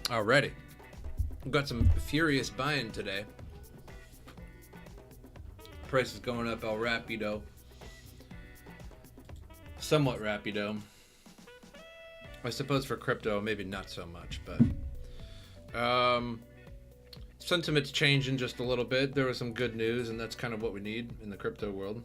Already. We've got some furious buying today. Price is going up El Rapido. Somewhat rapido. I suppose for crypto, maybe not so much, but sentiment's changing just a little bit. There was some good news, and that's kind of what we need in the crypto world.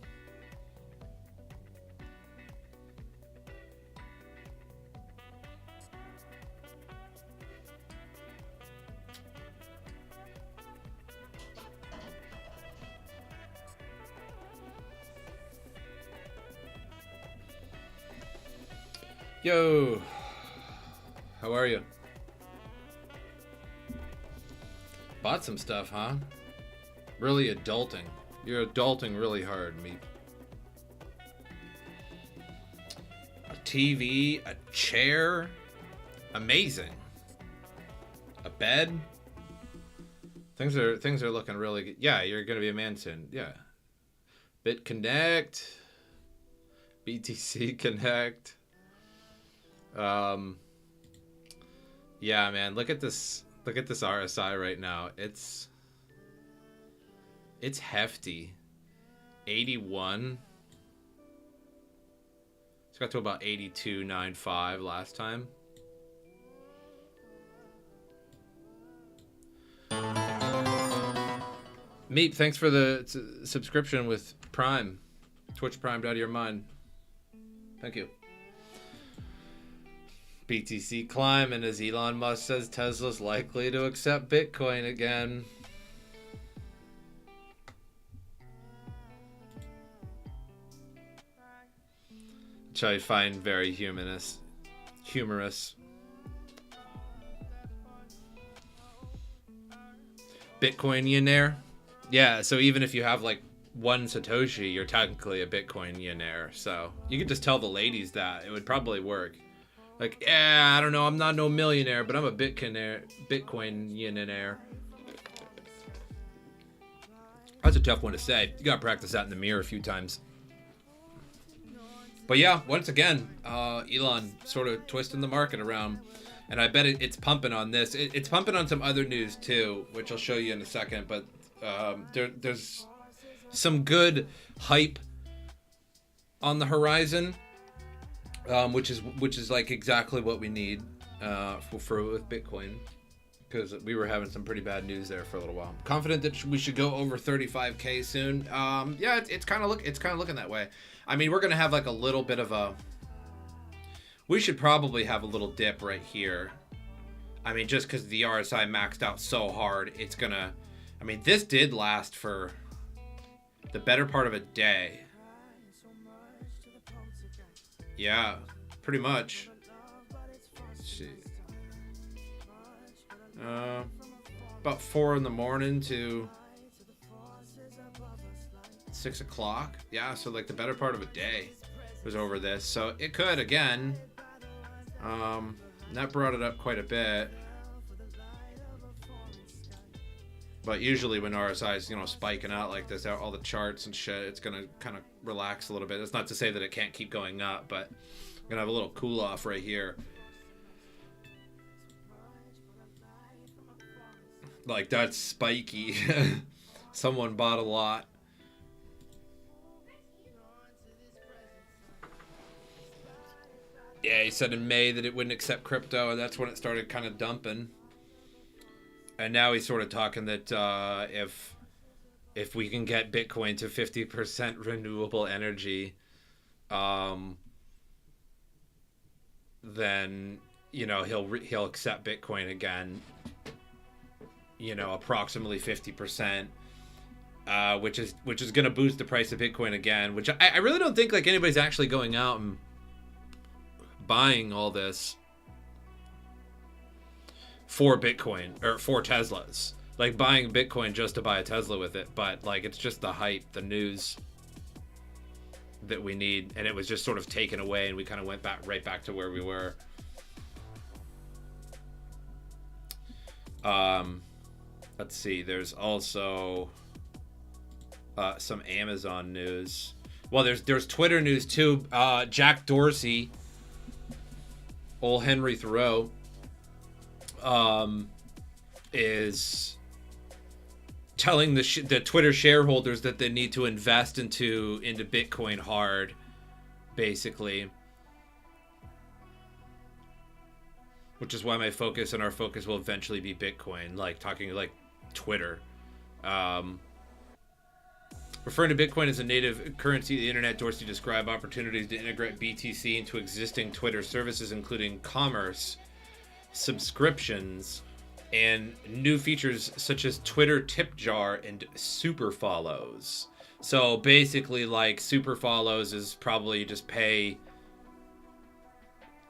Yo, how are you? Bought some stuff, huh? Really adulting. You're adulting really hard, Meep. A TV, a chair, amazing. A bed. Things are looking really good. Yeah, you're gonna be a man soon. Yeah. BitConnect, BTC Connect. Yeah, man, look at this RSI right now. It's hefty. 81. It's got to about 82.95 last time. Meep, thanks for the subscription with Prime. Twitch Primed out of your mind. Thank you. BTC climb, and as Elon Musk says, Tesla's likely to accept Bitcoin again. Which I find very humorous. Bitcoinionaire? Yeah, so even if you have like one Satoshi, you're technically a Bitcoinionaire. So you could just tell the ladies that. It would probably work. Like, yeah, I don't know, I'm not no millionaire, but I'm a Bitcoinionaire. That's a tough one to say. You gotta practice that in the mirror a few times. But yeah, once again, Elon sort of twisting the market around. And I bet it's pumping on this. It's pumping on some other news too, which I'll show you in a second. But there's some good hype on the horizon. Which is like exactly what we need for with Bitcoin, because we were having some pretty bad news there for a little while. Confident that we should go over 35K soon. Yeah, it's kind of looking that way. I mean, we're gonna have like a little bit of a. We should probably have a little dip right here. I mean, just because the RSI maxed out so hard, it's gonna. I mean, this did last for the better part of a day. Yeah, pretty much. Let's see. About 4 in the morning to 6 o'clock. Yeah, so like the better part of a day was over this. So it could again. That brought it up quite a bit. But usually when RSI is, spiking out like this, all the charts and shit, it's going to kind of relax a little bit. That's not to say that it can't keep going up, but I'm going to have a little cool off right here. Like, that's spiky. Someone bought a lot. Yeah, he said in May that it wouldn't accept crypto, and that's when it started kind of dumping. And now he's sort of talking that if we can get Bitcoin to 50% renewable energy, then he'll accept Bitcoin again. Approximately 50%, which is going to boost the price of Bitcoin again. Which I really don't think like anybody's actually going out and buying all this for Bitcoin or for Teslas, like buying Bitcoin just to buy a Tesla with it. But like, it's just the hype, the news that we need. And it was just sort of taken away, and we kind of went right back to where we were. Let's see. There's also some Amazon news. Well, there's Twitter news too. Jack Dorsey, old Henry Thoreau, is telling the Twitter shareholders that they need to invest into Bitcoin hard, basically. Which is why my focus and our focus will eventually be Bitcoin, like talking like Twitter. Referring to Bitcoin as a native currency of the internet, Dorsey described opportunities to integrate BTC into existing Twitter services, including commerce, subscriptions, and new features such as Twitter tip jar and super follows. So basically, like, super follows is probably just pay,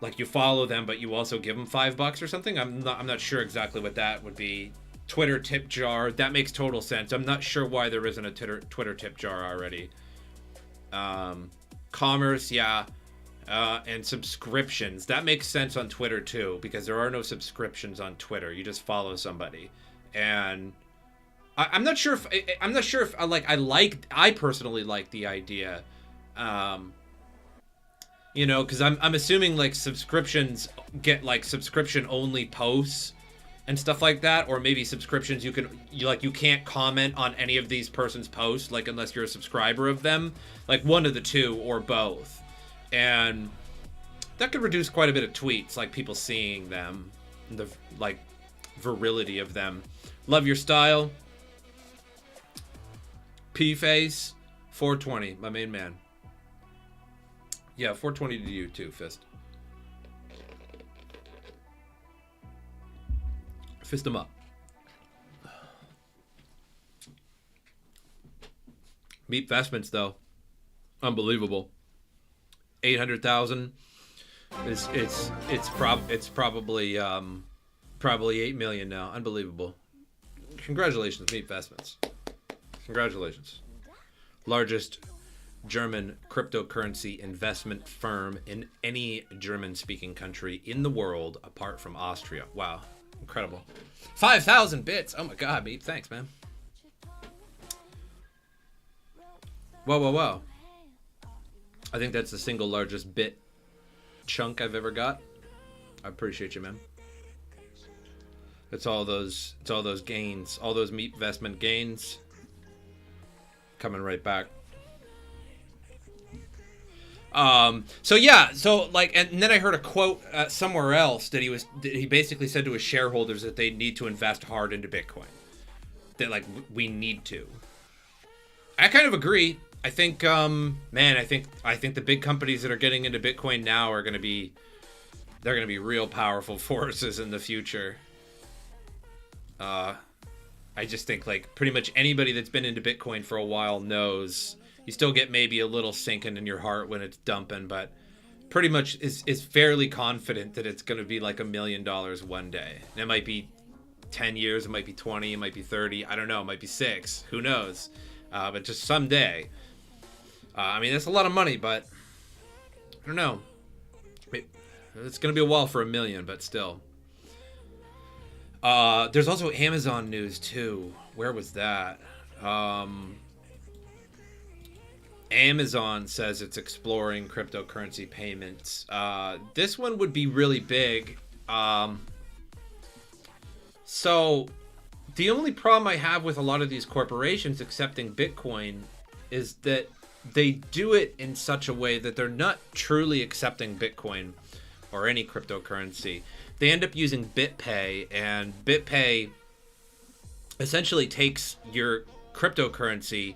like, you follow them, but you also give them $5 or something. I'm not sure exactly what that would be. Twitter tip jar, that makes total sense. I'm not sure why there isn't a Twitter tip jar already. Commerce, yeah. And subscriptions, that makes sense on Twitter too, because there are no subscriptions on Twitter. You just follow somebody. And I'm not sure if I personally like the idea. You know, because I'm assuming like subscriptions get like subscription only posts and stuff like that, or maybe subscriptions you can't comment on any of these person's posts, like, unless you're a subscriber of them, like one of the two or both. And that could reduce quite a bit of tweets, like people seeing them, the like virility of them. Love your style. P-Face 420, my main man. Yeah, 420 to you too, Fist. Fist them up. Meat Vestments, though, unbelievable. 800,000. It's probably 8 million now. Unbelievable. Congratulations, Meat Vestments. Congratulations. Largest German cryptocurrency investment firm in any German-speaking country in the world, apart from Austria. Wow. Incredible. 5,000 bits. Oh my god, Meat. Thanks, man. Whoa. I think that's the single largest bit chunk I've ever got. I appreciate you, man. It's all those gains, all those Meat investment gains coming right back. So like, and then I heard a quote somewhere else that he basically said to his shareholders that they need to invest hard into Bitcoin. That, like, we need to. I kind of agree. I think, I think the big companies that are getting into Bitcoin now are going to be real powerful forces in the future. I just think, like, pretty much anybody that's been into Bitcoin for a while knows. You still get maybe a little sinking in your heart when it's dumping, but pretty much is fairly confident that it's going to be like $1 million one day. And it might be 10 years, it might be 20, it might be 30. I don't know. It might be 6. Who knows? But just someday. I mean, that's a lot of money, but I don't know. It's going to be a while for $1 million, but still. There's also Amazon news too. Where was that? Amazon says it's exploring cryptocurrency payments. This one would be really big. So the only problem I have with a lot of these corporations accepting Bitcoin is that they do it in such a way that they're not truly accepting Bitcoin or any cryptocurrency. They end up using BitPay, and BitPay essentially takes your cryptocurrency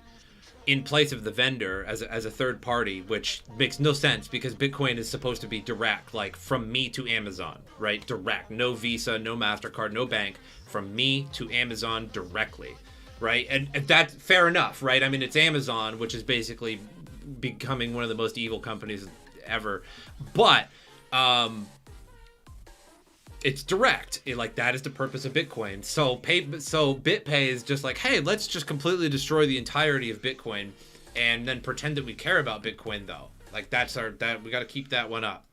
in place of the vendor as a third party, which makes no sense because Bitcoin is supposed to be direct, like from me to Amazon, right? Direct, no Visa, no MasterCard, no bank, from me to Amazon directly, right? And that's fair enough, right? I mean, it's Amazon, which is basically becoming one of the most evil companies ever, but it's direct. Like, that is the purpose of Bitcoin. So BitPay is just like, hey, let's just completely destroy the entirety of Bitcoin and then pretend that we care about Bitcoin, though. Like, we got to keep that one up.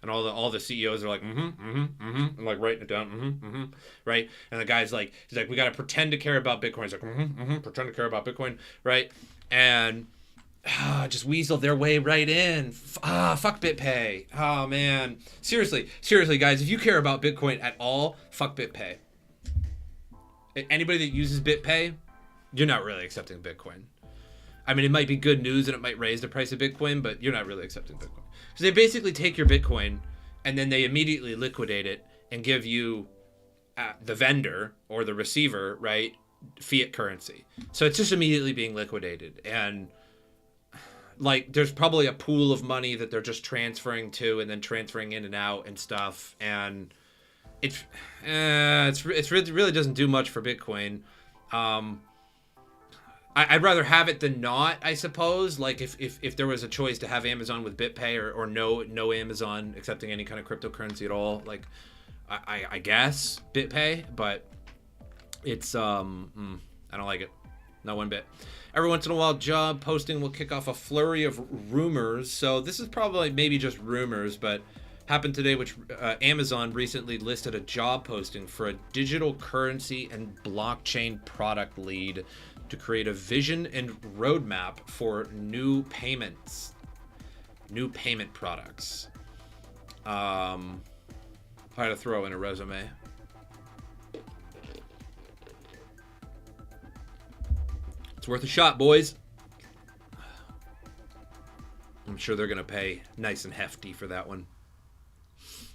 And all the CEOs are like, and like writing it down, right? And the guy's like, he's like, we got to pretend to care about Bitcoin. He's like, pretend to care about Bitcoin, right? And just weasel their way right in. Fuck BitPay. Oh man, seriously, guys, if you care about Bitcoin at all, fuck BitPay. Anybody that uses BitPay, you're not really accepting Bitcoin. I mean, it might be good news and it might raise the price of Bitcoin, but you're not really accepting Bitcoin. Because they basically take your Bitcoin and then they immediately liquidate it and give you the vendor or the receiver, right, fiat currency. So it's just immediately being liquidated. And like, there's probably a pool of money that they're just transferring to and then transferring in and out and stuff. And it really doesn't do much for Bitcoin. I'd rather have it than not, I suppose. Like, if there was a choice to have Amazon with BitPay or no Amazon accepting any kind of cryptocurrency at all, like, I guess BitPay, but it's I don't like it, not one bit. Every once in a while, job posting will kick off a flurry of rumors. So this is probably maybe just rumors, but happened today, which Amazon recently listed a job posting for a digital currency and blockchain product lead to create a vision and roadmap for new payment products. I had to throw in a resume. It's worth a shot, boys. I'm sure they're going to pay nice and hefty for that one.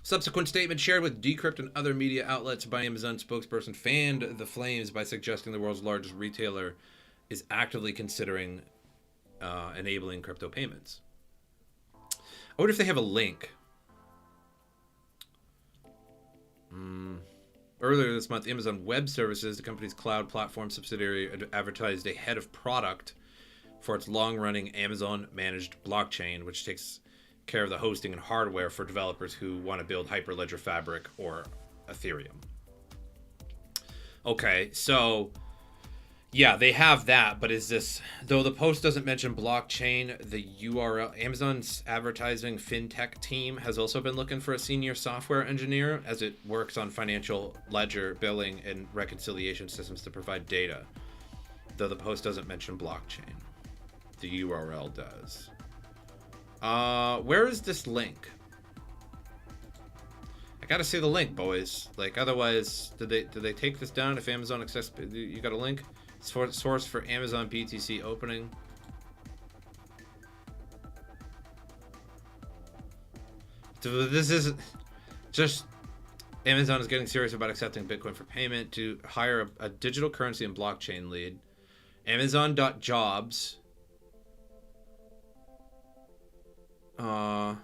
Subsequent statement shared with Decrypt and other media outlets by Amazon spokesperson fanned the flames by suggesting the world's largest retailer is actively considering enabling crypto payments. I wonder if they have a link. Earlier this month, Amazon Web Services, the company's cloud platform subsidiary, advertised a head of product for its long-running Amazon-managed blockchain, which takes care of the hosting and hardware for developers who want to build Hyperledger Fabric or Ethereum. Okay, so yeah, they have that, but is this, though the post doesn't mention blockchain, the URL, Amazon's advertising fintech team has also been looking for a senior software engineer as it works on financial ledger, billing, and reconciliation systems to provide data, though the post doesn't mention blockchain. The URL does. Where is this link? I gotta see the link, boys. Like, otherwise, did they take this down? If Amazon accepts, you got a link? Source for Amazon BTC opening. This is just Amazon is getting serious about accepting Bitcoin for payment to hire a digital currency and blockchain lead. Amazon.jobs. Do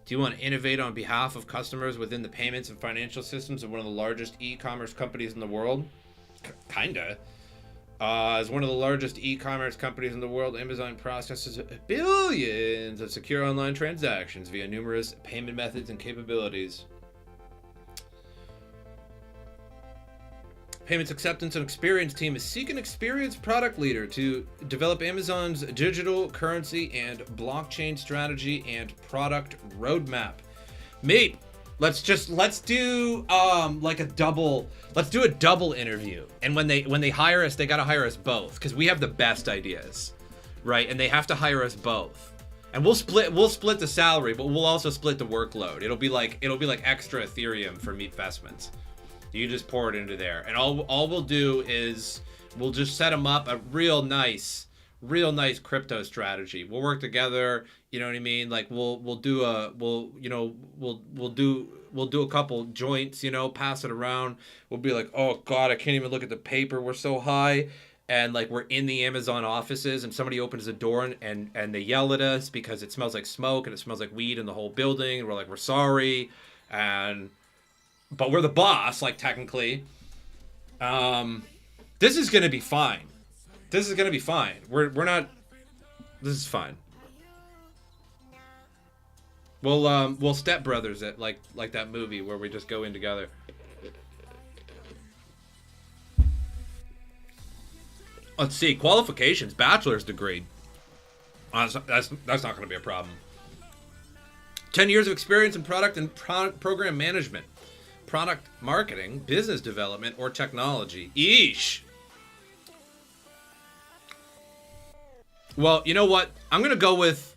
you want to innovate on behalf of customers within the payments and financial systems of one of the largest e-commerce companies in the world? Kinda. As one of the largest e-commerce companies in the world, Amazon processes billions of secure online transactions via numerous payment methods and capabilities. Payments Acceptance and Experience team is seeking an experienced product leader to develop Amazon's digital currency and blockchain strategy and product roadmap. Mate, let's do like a double. Let's do a double interview. And when they hire us, they gotta hire us both because we have the best ideas, right? And they have to hire us both. And we'll split the salary, but we'll also split the workload. It'll be like extra Ethereum for Meat Vestments. You just pour it into there, and all we'll do is we'll just set them up a real nice crypto strategy. We'll work together. You know what I mean? Like we'll do a couple joints. You know, pass it around. We'll be like, oh God, I can't even look at the paper. We're so high, and like we're in the Amazon offices, and somebody opens the door and they yell at us because it smells like smoke and it smells like weed in the whole building. And we're like, we're sorry, but we're the boss, like, technically. This is gonna be fine. We're not. This is fine. We'll Step Brothers it like that movie where we just go in together. Let's see, qualifications, bachelor's degree. That's not gonna be a problem. 10 years of experience in product and program management. Product marketing, business development, or technology. Eesh. Well, you know what? I'm going to go with,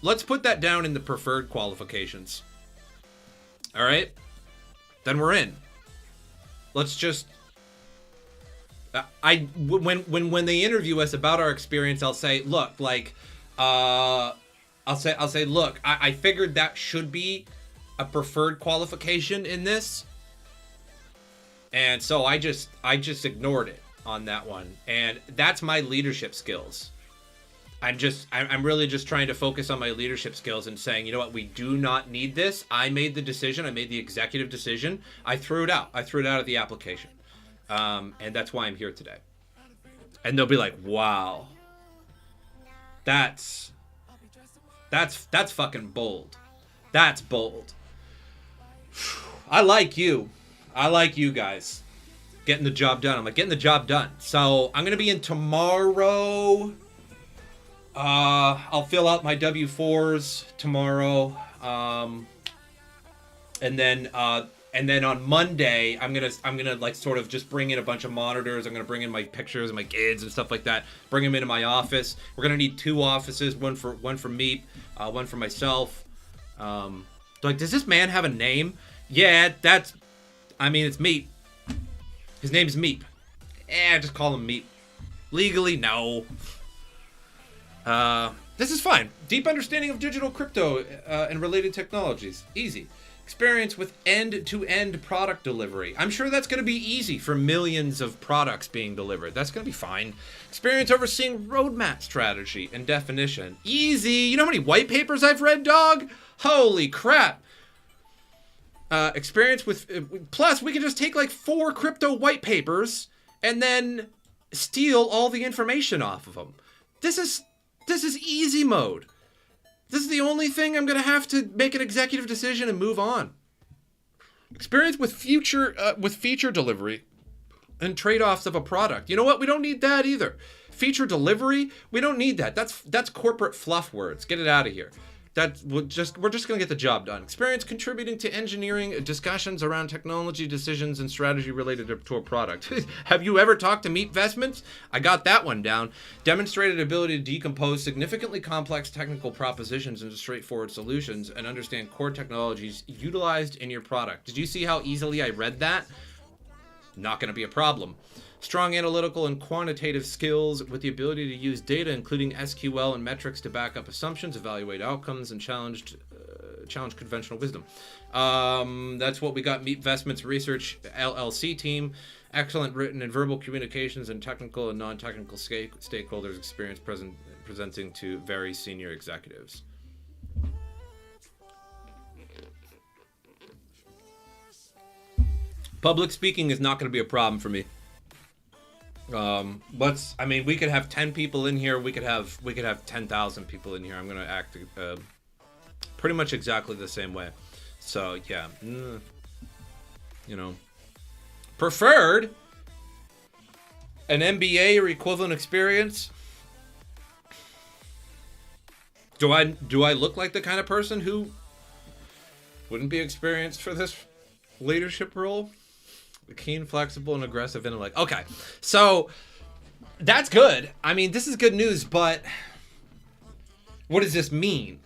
let's put that down in the preferred qualifications. All right? Then we're in. Let's just, when they interview us about our experience, I'll say, look, like, I'll say, look, I figured that should be a preferred qualification in this. And so I just ignored it on that one. And that's my leadership skills. I'm really just trying to focus on my leadership skills and saying, you know what, we do not need this. I made the decision. I made the executive decision. I threw it out. I threw it out of the application. And that's why I'm here today. And they'll be like, wow, that's fucking bold. That's bold. I like you. I like you guys. Getting the job done. I'm like, getting the job done. So I'm going to be in tomorrow. I'll fill out my W-4s tomorrow. And then on Monday, I'm gonna like sort of just bring in a bunch of monitors. I'm gonna bring in my pictures of my kids and stuff like that. Bring them into my office. We're gonna need 2 offices, one for Meep, one for myself. Like, does this man have a name? Yeah, it's Meep. His name's Meep. Just call him Meep. Legally, no. This is fine. Deep understanding of digital crypto and related technologies. Easy. Experience with end-to-end product delivery. I'm sure that's going to be easy for millions of products being delivered. That's going to be fine. Experience overseeing roadmap strategy and definition. Easy. You know how many white papers I've read, dog? Holy crap. Experience with... Plus, we can just take like 4 crypto white papers and then steal all the information off of them. This is easy mode. This is the only thing I'm going to have to make an executive decision and move on. Experience with feature delivery and trade-offs of a product. You know what? We don't need that either. Feature delivery, we don't need that. That's corporate fluff words. Get it out of here. We're just going to get the job done. Experience contributing to engineering discussions around technology decisions and strategy related to a product. Have you ever talked to Meep Investments? I got that one down. Demonstrated ability to decompose significantly complex technical propositions into straightforward solutions and understand core technologies utilized in your product. Did you see how easily I read that? Not going to be a problem. Strong analytical and quantitative skills with the ability to use data, including SQL and metrics, to back up assumptions, evaluate outcomes, and challenge conventional wisdom. That's what we got. Meep Investments Research LLC team. Excellent written and verbal communications and technical and non-technical stakeholders experience presenting to very senior executives. Public speaking is not going to be a problem for me. We could have 10 people in here. We could have 10,000 people in here. I'm going to act pretty much exactly the same way. So, yeah. Preferred an MBA or equivalent experience. Do I look like the kind of person who wouldn't be experienced for this leadership role? Keen, flexible, and aggressive intellect. Okay, so that's good. I mean, this is good news, but what does this mean?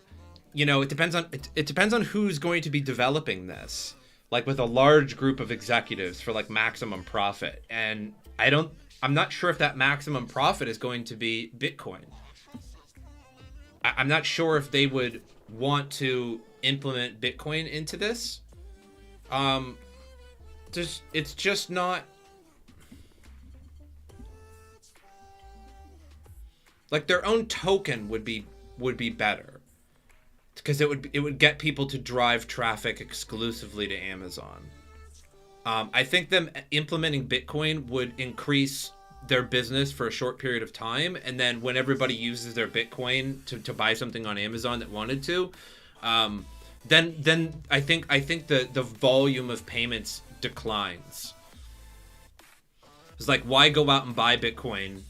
It depends on who's going to be developing this. Like with a large group of executives for like maximum profit, and I'm not sure if that maximum profit is going to be Bitcoin. I'm not sure if they would want to implement Bitcoin into this. It's just not like their own token would be better because it would get people to drive traffic exclusively to Amazon. I think them implementing Bitcoin would increase their business for a short period of time, and then when everybody uses their Bitcoin to buy something on Amazon that wanted to, then I think the volume of payments declines. It's like, why go out and buy Bitcoin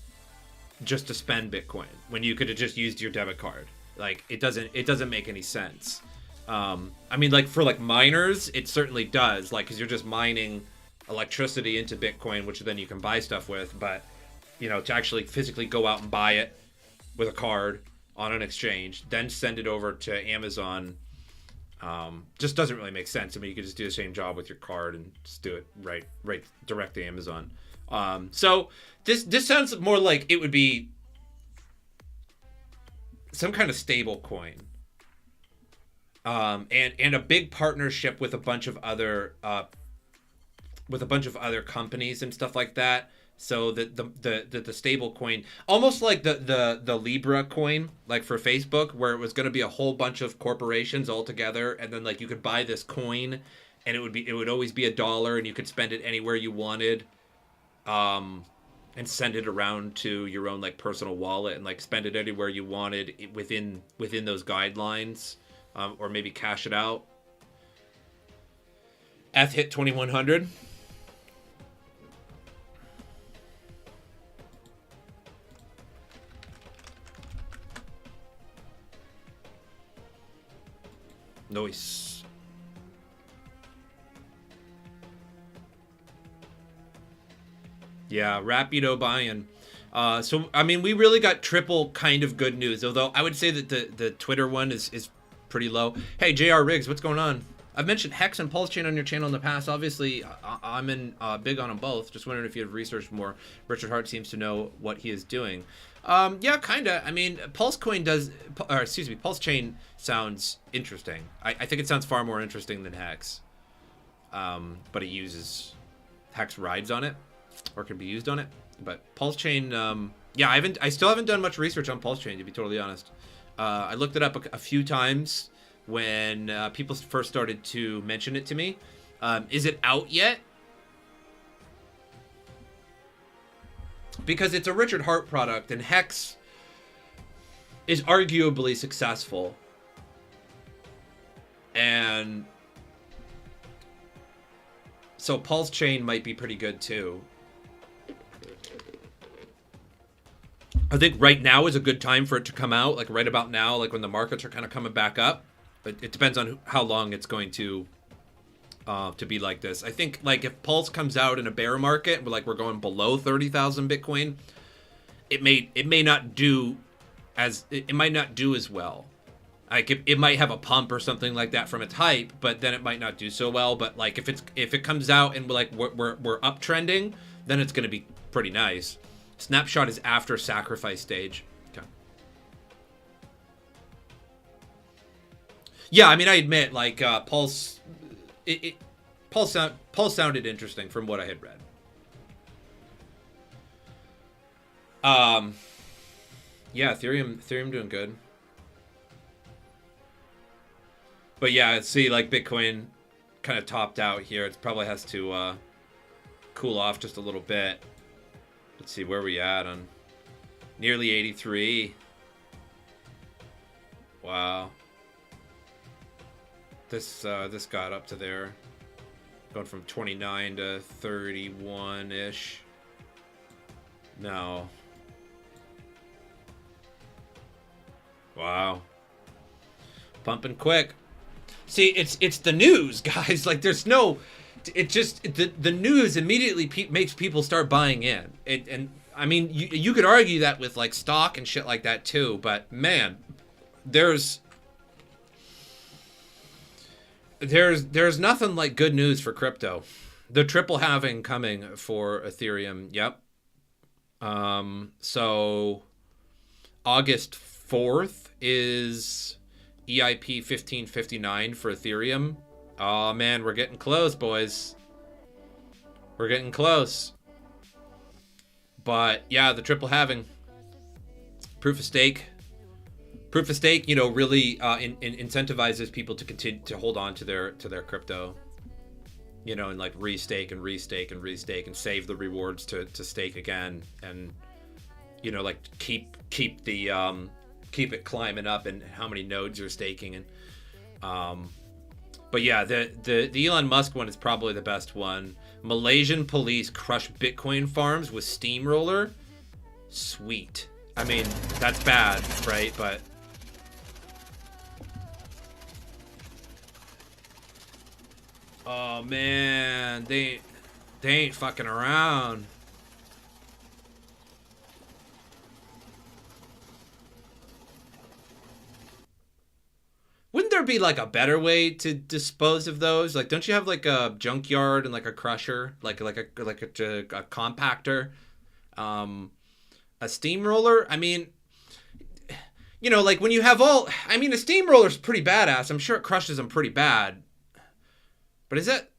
just to spend Bitcoin when you could have just used your debit card? Like, it doesn't make any sense. Like for like miners, it certainly does, like, because you're just mining electricity into Bitcoin, which then you can buy stuff with. But to actually physically go out and buy it with a card on an exchange, then send it over to Amazon. Just doesn't really make sense. I mean, you could just do the same job with your card and just do it right direct to Amazon. So this sounds more like it would be some kind of stable coin. And a big partnership with a bunch of other companies and stuff like that. So that the stable coin, almost like the Libra coin, like for Facebook, where it was going to be a whole bunch of corporations all together, and then like you could buy this coin, and it would always be $1, and you could spend it anywhere you wanted, and send it around to your own like personal wallet, and like spend it anywhere you wanted within those guidelines, or maybe cash it out. F hit 2100. Nice. Yeah, rapido buy-in. So I mean, we really got triple kind of good news. Although I would say that the Twitter one is pretty low. Hey, JR Riggs, what's going on? I've mentioned Hex and Pulse Chain on your channel in the past. Obviously, I'm big on them both. Just wondering if you have researched more. Richard Hart seems to know what he is doing. Yeah, kinda. I mean, Pulse Chain sounds interesting. I think it sounds far more interesting than Hex. But it uses Hex rides on it, or can be used on it. But Pulse Chain, yeah, I still haven't done much research on Pulse Chain, to be totally honest. I looked it up a few times when people first started to mention it to me. Is it out yet? Because it's a Richard Hart product, and Hex is arguably successful. And so Pulse Chain might be pretty good too. I think right now is a good time for it to come out, like right about now, like when the markets are kind of coming back up. But it depends on how long it's going to be like this. I think like if Pulse comes out in a bear market, we're going below 30,000 Bitcoin, it may not do as well. Like it might have a pump or something like that from its hype, but then it might not do so well. But like if it comes out and we're uptrending, then it's going to be pretty nice. Snapshot is after sacrifice stage. Okay. Yeah, I mean, I admit, like Pulse, Pulse sounded interesting from what I had read. Yeah, Ethereum doing good. But yeah, see, like Bitcoin kind of topped out here. It probably has to cool off just a little bit. Let's see where we at on nearly 83. Wow. This got up to there, going from 29 to 31-ish. No. Wow. Pumping quick. See, it's the news, guys. Like, there's no... It just... The news immediately makes people start buying in. And I mean, you could argue that with, like, stock and shit like that, too. But, man, there's nothing like good news for crypto. The triple halving coming for Ethereum. Yep. So August 4th is EIP 1559 for Ethereum. Oh man, we're getting close, boys. We're getting close. But yeah, the triple halving. Proof of stake, you know, really incentivizes people to continue to hold on to their crypto. You know, and like restake and save the rewards to stake again, and you know, like keep it climbing up and how many nodes you're staking. And but yeah, the Elon Musk one is probably the best one. Malaysian police crush Bitcoin farms with steamroller. Sweet. I mean, that's bad, right? But oh man, they ain't fucking around. be like a better way to dispose of those? Like, don't you have like a junkyard and like a crusher, like a compactor, a steamroller? I mean, you know, like when you have I mean, a steamroller's pretty badass. I'm sure it crushes them pretty bad. But is that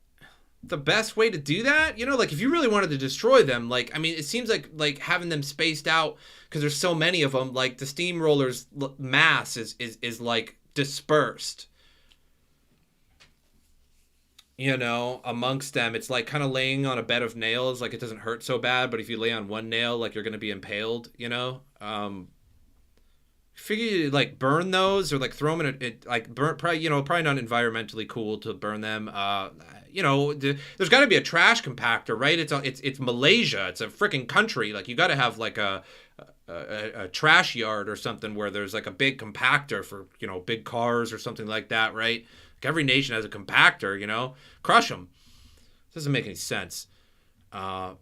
the best way to do that? You know, like if you really wanted to destroy them, like, I mean, it seems like having them spaced out because there's so many of them, like the steamroller's mass is like dispersed. You know, amongst them, it's like kind of laying on a bed of nails, like it doesn't hurt so bad, but if you lay on one nail, like you're going to be impaled, you know? Figure you like burn those or like throw them in it like burn, probably, you know, probably not environmentally cool to burn them. You know, there's got to be a trash compactor, right? It's Malaysia. It's a freaking country. Like you got to have like a trash yard or something where there's like a big compactor for, you know, big cars or something like that, right? Like every nation has a compactor, you know, crush them. Doesn't make any sense. I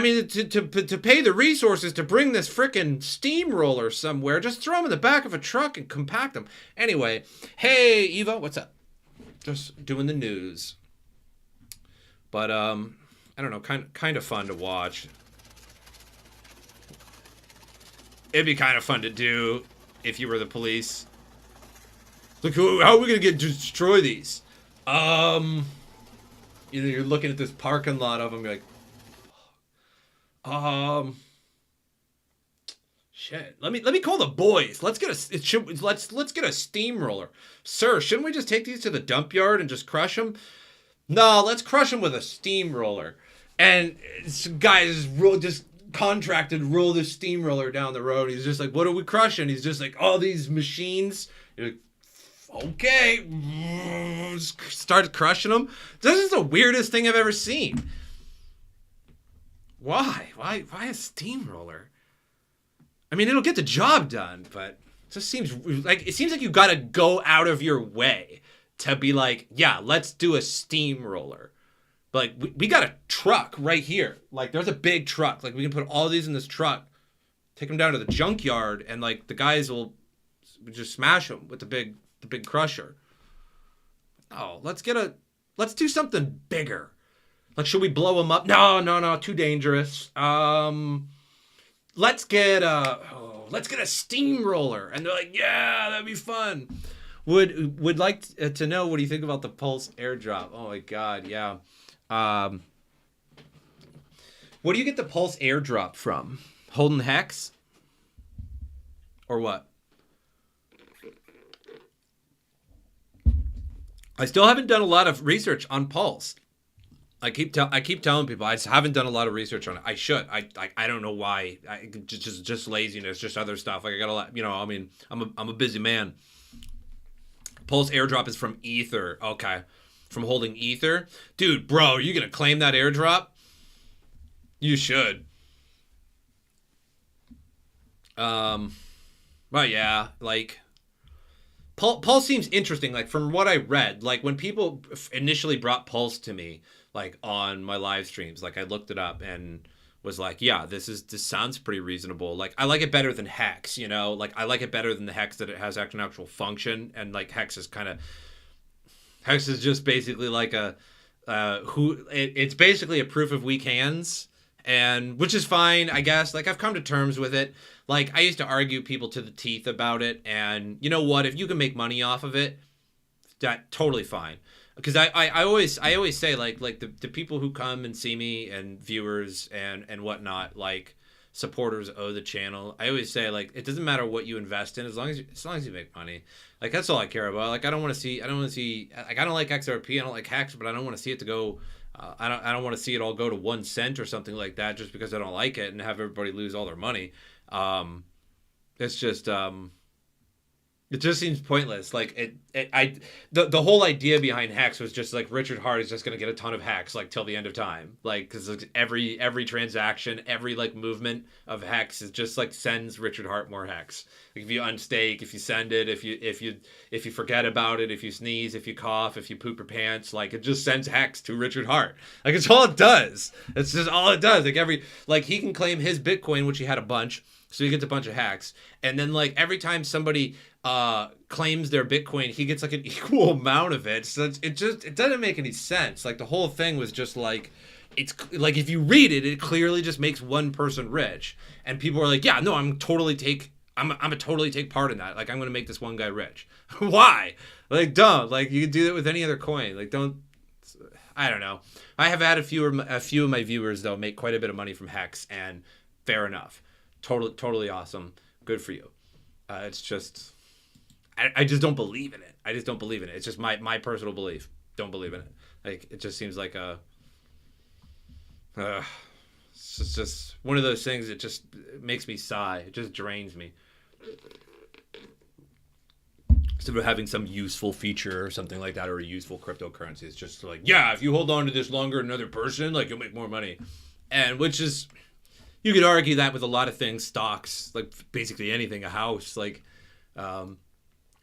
mean, to pay the resources to bring this frickin' steamroller somewhere, just throw them in the back of a truck and compact them. Anyway, hey, Eva, what's up? Just doing the news. But, I don't know, kind of fun to watch. It'd be kind of fun to do if you were the police. Look, how are we going to destroy these? You're looking at this parking lot of them, you're like, shit. Let me call the boys. Let's get a steamroller, sir. Shouldn't we just take these to the dump yard and just crush them? No, let's crush them with a steamroller. And some guy just contracted roll the steamroller down the road. He's just like, what are we crushing? He's just like, all these machines. You're like, okay, started crushing them. This is the weirdest thing I've ever seen. Why a steamroller? I mean, it'll get the job done, but it just seems like you got to go out of your way to be like, yeah, let's do a steamroller. But like, we got a truck right here. Like, there's a big truck. Like, we can put all these in this truck, take them down to the junkyard, and like the guys will just smash them with the big crusher. Oh, let's do something bigger. Like, should we blow them up? No, too dangerous. Let's get a steamroller. And they're like, yeah, that'd be fun. Would like to know, what do you think about the Pulse airdrop? Oh my God, yeah. What do you get the Pulse airdrop from? Holden Hex? Or what? I still haven't done a lot of research on Pulse. I keep telling people I just haven't done a lot of research on it. I should. I don't know why. Just laziness, just other stuff. Like I got a lot. You know, I mean, I'm a busy man. Pulse airdrop is from Ether. Okay, from holding Ether, dude, bro. Are you gonna claim that airdrop? You should. Well, yeah, like. Pulse seems interesting. Like from what I read, like when people initially brought Pulse to me, like on my live streams, like I looked it up and was like, yeah, this sounds pretty reasonable. Like I like it better than Hex, you know, like I like it better than the Hex that it has an actual function. And like Hex is just basically like it's basically a proof of weak hands, and which is fine, I guess. Like I've come to terms with it. Like I used to argue people to the teeth about it, and you know what? If you can make money off of it, that totally fine. Because I always say like the people who come and see me and viewers and whatnot, like supporters of the channel, I always say like it doesn't matter what you invest in as long as you make money. Like that's all I care about. Like I don't want to see like I don't like XRP, I don't like Hex, but I don't want to see it to go. I don't want to see it all go to 1 cent or something like that just because I don't like it and have everybody lose all their money. It's just it just seems pointless. Like the whole idea behind Hex was just like Richard Hart is just gonna get a ton of Hex like till the end of time. Like because like, every transaction, every like movement of Hex is just like sends Richard Hart more Hex. Like if you unstake, if you send it, if you forget about it, if you sneeze, if you cough, if you poop your pants, like it just sends Hex to Richard Hart. Like it's all it does. It's just all it does. Like he can claim his Bitcoin, which he had a bunch. So he gets a bunch of Hex. And then like every time somebody claims their Bitcoin, he gets like an equal amount of it. So it doesn't make any sense. Like the whole thing was just like, it's like if you read it, it clearly just makes one person rich, and people are like, yeah, no, I'm a totally take part in that. Like I'm gonna make this one guy rich. Why? Like don't. Like you could do that with any other coin. Like don't. I don't know. I have had a few of my viewers though make quite a bit of money from Hex, and fair enough. Totally awesome. Good for you. It's just. I just don't believe in it. I just don't believe in it. It's just my personal belief. Don't believe in it. Like it just seems like a. It's just one of those things that just makes me sigh. It just drains me. Instead of having some useful feature or something like that, or a useful cryptocurrency, it's just like, yeah, if you hold on to this longer than another person, like you'll make more money. And which is, you could argue that with a lot of things, stocks, like basically anything, a house, like.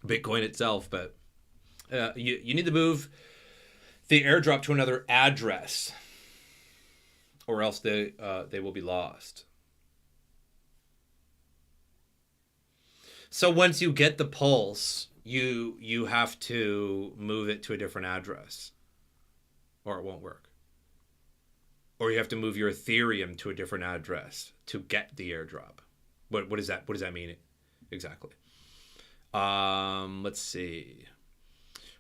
Bitcoin itself, but you need to move the airdrop to another address, or else they will be lost. So once you get the pulse, you have to move it to a different address, or it won't work. Or you have to move your Ethereum to a different address to get the airdrop. What does that mean exactly? Let's see.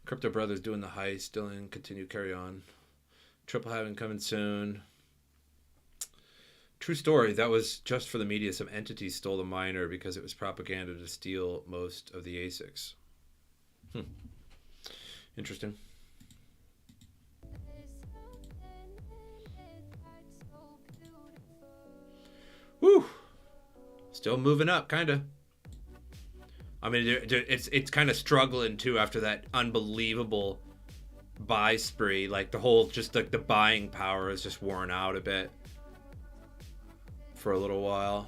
Crypto Brothers doing the heist, still in, continue, carry on. Triple halving coming soon. True story, that was just for the media. Some entities stole the miner because it was propaganda to steal most of the ASICs. Interesting. Woo! Still moving up, kind of. I mean, it's kind of struggling too after that unbelievable buy spree. Like the whole, just like the buying power is just worn out a bit for a little while.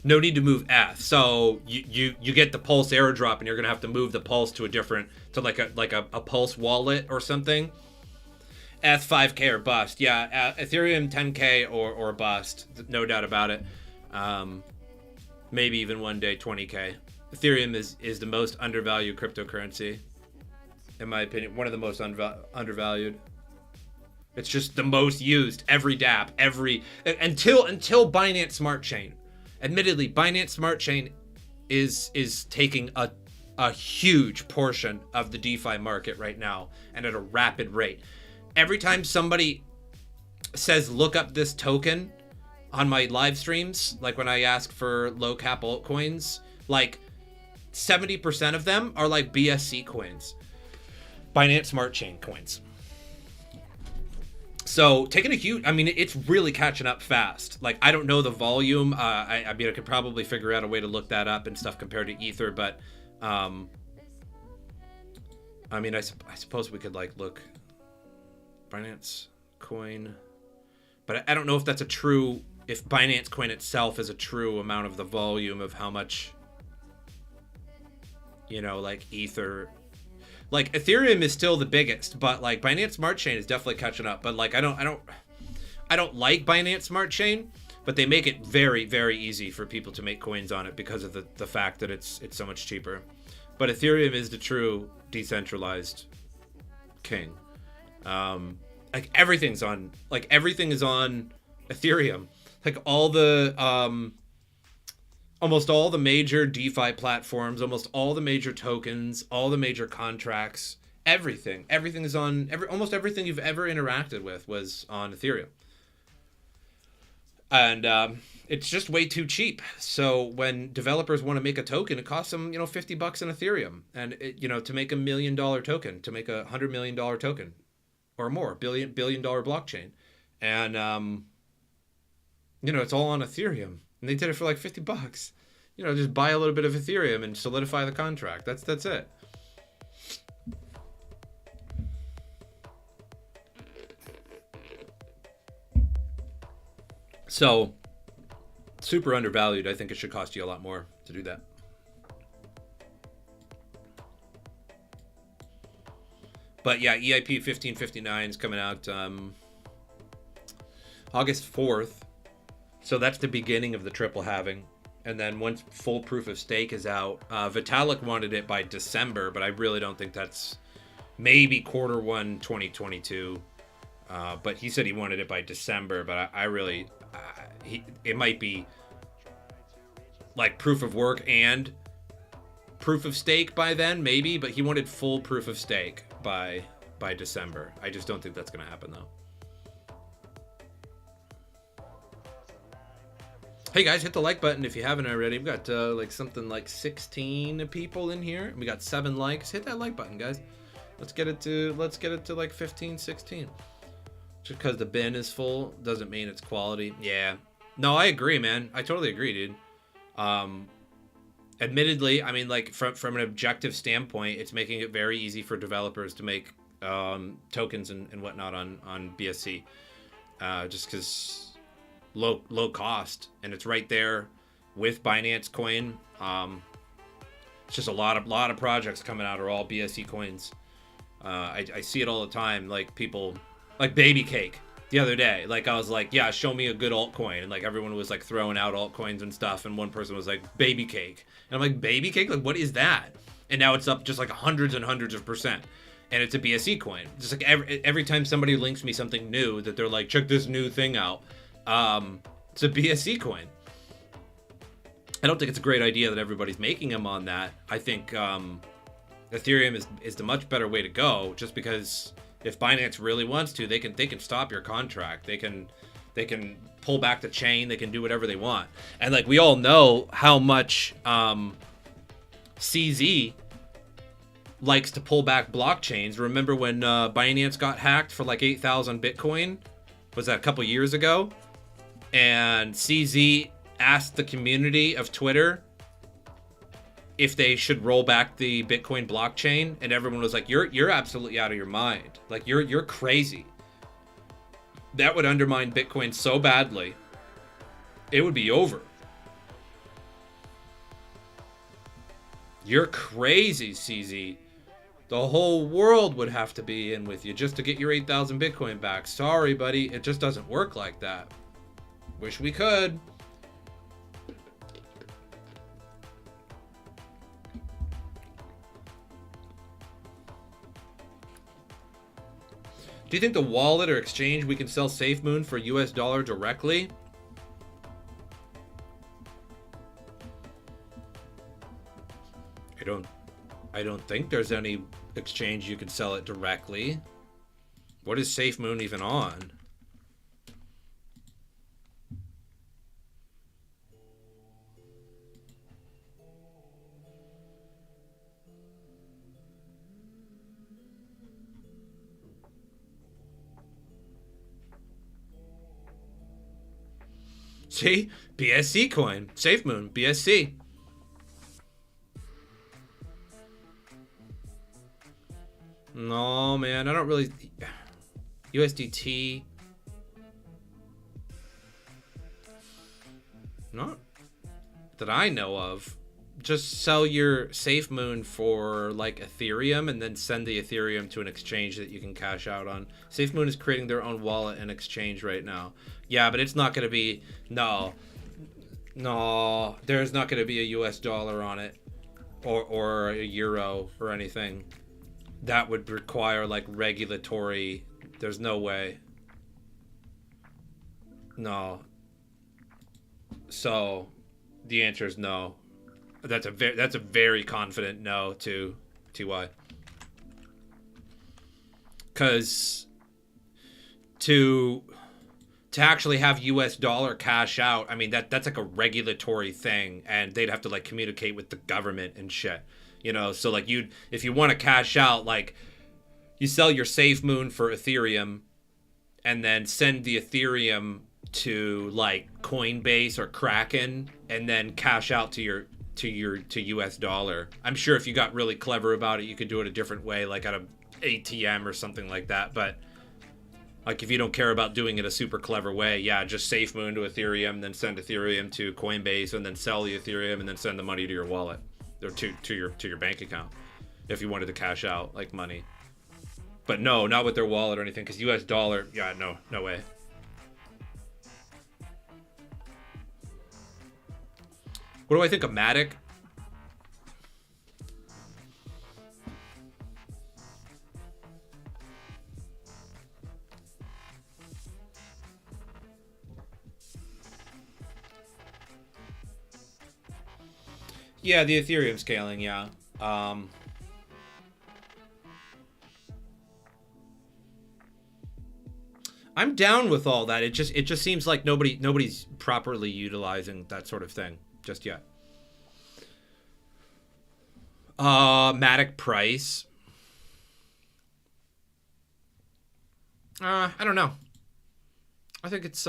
No need to move F. So you get the Pulse airdrop, and you're gonna have to move the Pulse to a different, to like a Pulse wallet or something. S5K or bust. Yeah, Ethereum 10K or bust. No doubt about it. Maybe even one day 20K. Ethereum is the most undervalued cryptocurrency, in my opinion. One of the most undervalued. It's just the most used. Every dApp, until Binance Smart Chain. Admittedly, Binance Smart Chain is taking a huge portion of the DeFi market right now, and at a rapid rate. Every time somebody says, look up this token on my live streams, like when I ask for low cap altcoins, like 70% of them are like BSC coins, Binance Smart Chain coins. So taking a huge, I mean, it's really catching up fast. Like, I don't know the volume. I mean, I could probably figure out a way to look that up and stuff compared to Ether, but I mean, I suppose we could like look Binance coin, but I don't know if that's a true, if Binance coin itself is a true amount of the volume of how much, you know, like Ether, like Ethereum is still the biggest, but like Binance Smart Chain is definitely catching up. But like I don't like Binance Smart Chain, but they make it very, very easy for people to make coins on it because of the fact that it's so much cheaper. But Ethereum is the true decentralized king. Like everything is on Ethereum. Like all the almost all the major DeFi platforms, almost all the major tokens, all the major contracts, everything is on, almost everything you've ever interacted with was on Ethereum. And it's just way too cheap. So when developers want to make a token, it costs them, $50 in Ethereum. And to make $1 million token, to make $100 million token or more, billion dollar blockchain. And it's all on Ethereum. And they did it for like $50. Just buy a little bit of Ethereum and solidify the contract. That's it. So, super undervalued. I think it should cost you a lot more to do that. But yeah, EIP 1559 is coming out August 4th. So that's the beginning of the triple halving. And then once full proof of stake is out, Vitalik wanted it by December, but I really don't think that's maybe Q1 2022. But he said he wanted it by December, but I really, it might be like proof of work and proof of stake by then, maybe, but he wanted full proof of stake by December. I just don't think that's going to happen, though. Hey guys, hit the like button if you haven't already. We've got like something like 16 people in here. We got 7 likes. Hit that like button, guys. Let's get it to like 15, 16. Just because the bin is full doesn't mean it's quality. Yeah. No, I agree, man. I totally agree, dude. Admittedly, I mean, like from an objective standpoint, it's making it very easy for developers to make tokens and whatnot on BSC, just because low cost, and it's right there with Binance Coin. It's just a lot of projects coming out are all BSC coins. I see it all the time, like people like Baby Cake the other day. Like I was like, yeah, show me a good altcoin, and like everyone was like throwing out altcoins and stuff, and one person was like Baby Cake, and I'm like, Baby Cake, like what is that? And now it's up just like hundreds and hundreds of %, and it's a BSC coin. Just like every time somebody links me something new that they're like, check this new thing out, it's a BSC coin. I don't think it's a great idea that everybody's making them on that. I think Ethereum is the much better way to go, just because if Binance really wants to, they can stop your contract. They can pull back the chain. They can do whatever they want. And like we all know how much CZ likes to pull back blockchains. Remember when Binance got hacked for like 8,000 Bitcoin? Was that a couple years ago? And CZ asked the community of Twitter if they should roll back the Bitcoin blockchain, and everyone was like, you're absolutely out of your mind. Like you're crazy. That would undermine Bitcoin so badly. It would be over. You're crazy, CZ. The whole world would have to be in with you just to get your 8,000 Bitcoin back. Sorry, buddy. It just doesn't work like that. Wish we could. Do you think the wallet or exchange we can sell SafeMoon for US dollar directly? I don't think there's any exchange you can sell it directly. What is SafeMoon even on? See? BSC coin. SafeMoon. BSC. No, man. I don't really... USDT. Not that I know of. Just sell your SafeMoon for like Ethereum and then send the Ethereum to an exchange that you can cash out on. SafeMoon is creating their own wallet and exchange right now. Yeah, but it's not going to be... No, there's not going to be a US dollar on it or a euro or anything. That would require like regulatory... There's no way. No. So the answer is no. That's a very confident no to TY. Because to actually have US dollar cash out, I mean that's like a regulatory thing, and they'd have to like communicate with the government and shit. You know, so like if you want to cash out, like you sell your SafeMoon for Ethereum and then send the Ethereum to like Coinbase or Kraken and then cash out to US dollar. I'm sure if you got really clever about it, you could do it a different way, like at a ATM or something like that. But like if you don't care about doing it a super clever way, yeah, just SafeMoon to Ethereum, then send Ethereum to Coinbase, and then sell the Ethereum, and then send the money to your wallet or to your bank account if you wanted to cash out like money. But no, not with their wallet or anything, because US dollar, yeah, no way. What do I think of Matic? Yeah, the Ethereum scaling, yeah. I'm down with all that. It just seems like nobody's properly utilizing that sort of thing just yet. Matic price. I don't know. I think it's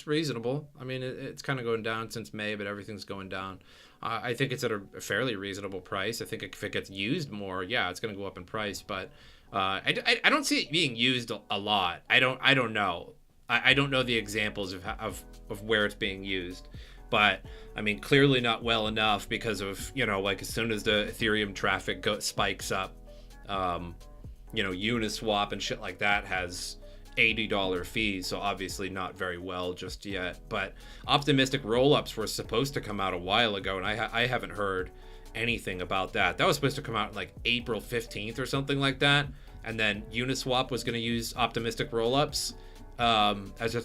reasonable. I mean, it's kind of going down since May, but everything's going down. I think it's at a fairly reasonable price. I think if it gets used more, yeah, it's going to go up in price. But I don't see it being used a lot. I don't know. I don't know the examples of where it's being used. But I mean, clearly not well enough because of, you know, like as soon as the Ethereum traffic spikes up, you know, Uniswap and shit like that has $80 fees, so obviously not very well just yet. But optimistic rollups were supposed to come out a while ago, and I haven't heard anything about that. That was supposed to come out like April 15th or something like that, and then Uniswap was going to use optimistic rollups as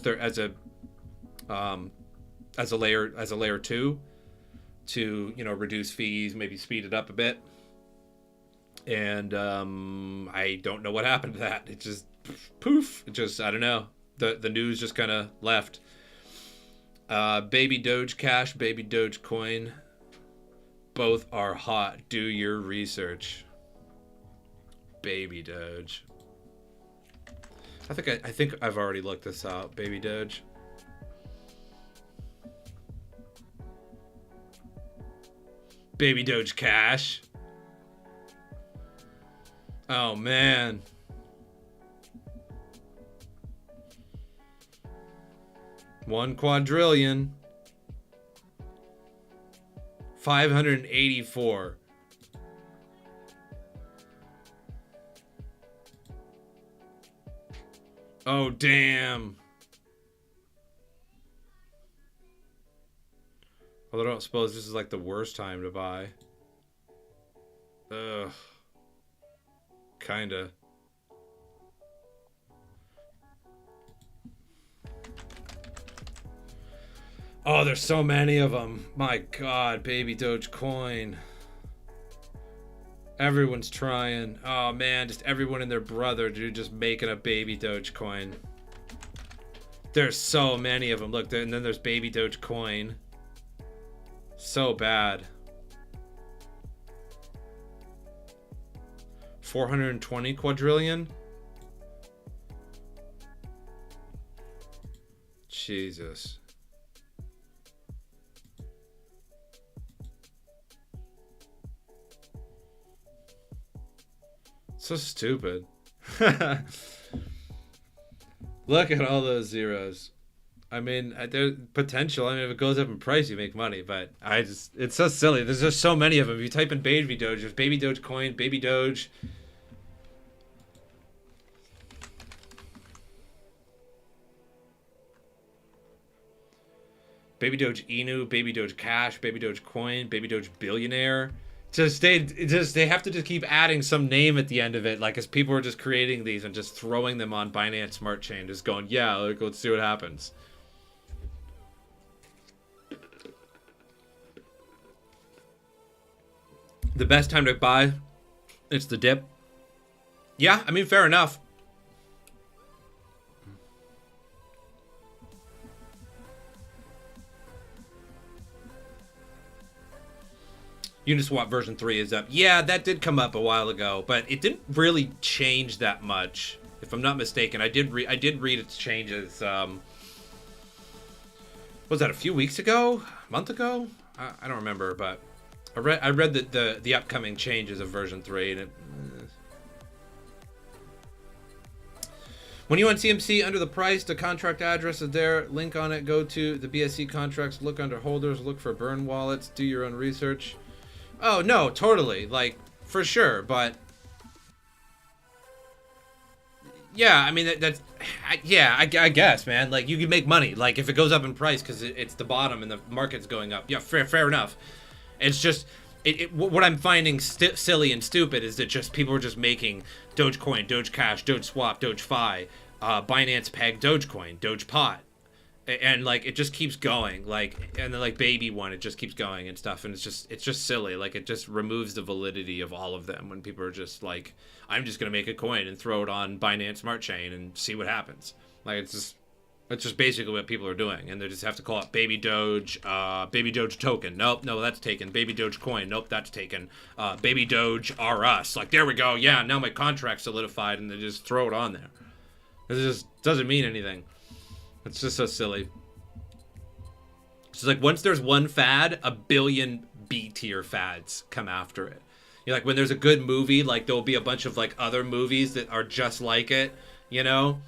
a layer 2 to, you know, reduce fees, maybe speed it up a bit. And I don't know what happened to that. It just poof. It just, I don't know. The news just kind of left. Baby Doge Cash, Baby Doge Coin, both are hot. Do your research. Baby Doge. I think I've already looked this out. Baby Doge. Baby Doge Cash. Oh man. $1 quadrillion. 584. Oh damn. Well, I don't suppose this is like the worst time to buy. Ugh. Kinda. Oh, there's so many of them. My God, Baby Dogecoin. Everyone's trying. Oh man, just everyone and their brother, dude, just making a Baby Dogecoin. There's so many of them. Look, and then there's Baby Dogecoin. So bad. 420 quadrillion? Jesus. So stupid. Look at all those zeros. I mean, there's potential. I mean, if it goes up in price, you make money. But it's so silly. There's just so many of them. If you type in Baby Doge, there's Baby Doge Coin, Baby Doge. Baby Doge Inu, Baby Doge Cash, Baby Doge Coin, Baby Doge Billionaire. They have to just keep adding some name at the end of it, like as people are just creating these and just throwing them on Binance Smart Chain, just going, yeah, let's see what happens. The best time to buy, it's the dip. Yeah, I mean, fair enough. Uniswap version 3 is up. Yeah, that did come up a while ago, but it didn't really change that much, if I'm not mistaken. I did read its changes. Was that a few weeks ago? A month ago? I don't remember, but I read the upcoming changes of version 3, and it. When you on CMC, under the price, the contract address is there. Link on it. Go to the BSC contracts. Look under holders. Look for burn wallets. Do your own research. Oh, no, totally. Like, for sure. But, yeah, I mean, that's... I guess, man. Like, you can make money. Like, if it goes up in price because it's the bottom and the market's going up. Yeah, fair enough. It's just, what I'm finding silly and stupid is that just people are just making Dogecoin, Doge Cash, Doge Swap, Doge Fi, Binance Peg, Dogecoin, Doge Pot. And like it just keeps going, like, and then like baby one, it just keeps going and stuff, and it's just silly. Like, it just removes the validity of all of them when people are just like, I'm just gonna make a coin and throw it on Binance Smart Chain and see what happens. Like, it's just basically what people are doing, and they just have to call it baby Doge token. Nope, no, that's taken. Baby Doge coin. Nope, that's taken. Baby Doge R Us. Like, there we go. Yeah, now my contract's solidified, and they just throw it on there. It just doesn't mean anything. It's just so silly. It's like, once there's one fad, a billion B tier fads come after it. You know, like, when there's a good movie, like, there'll be a bunch of like other movies that are just like it, you know?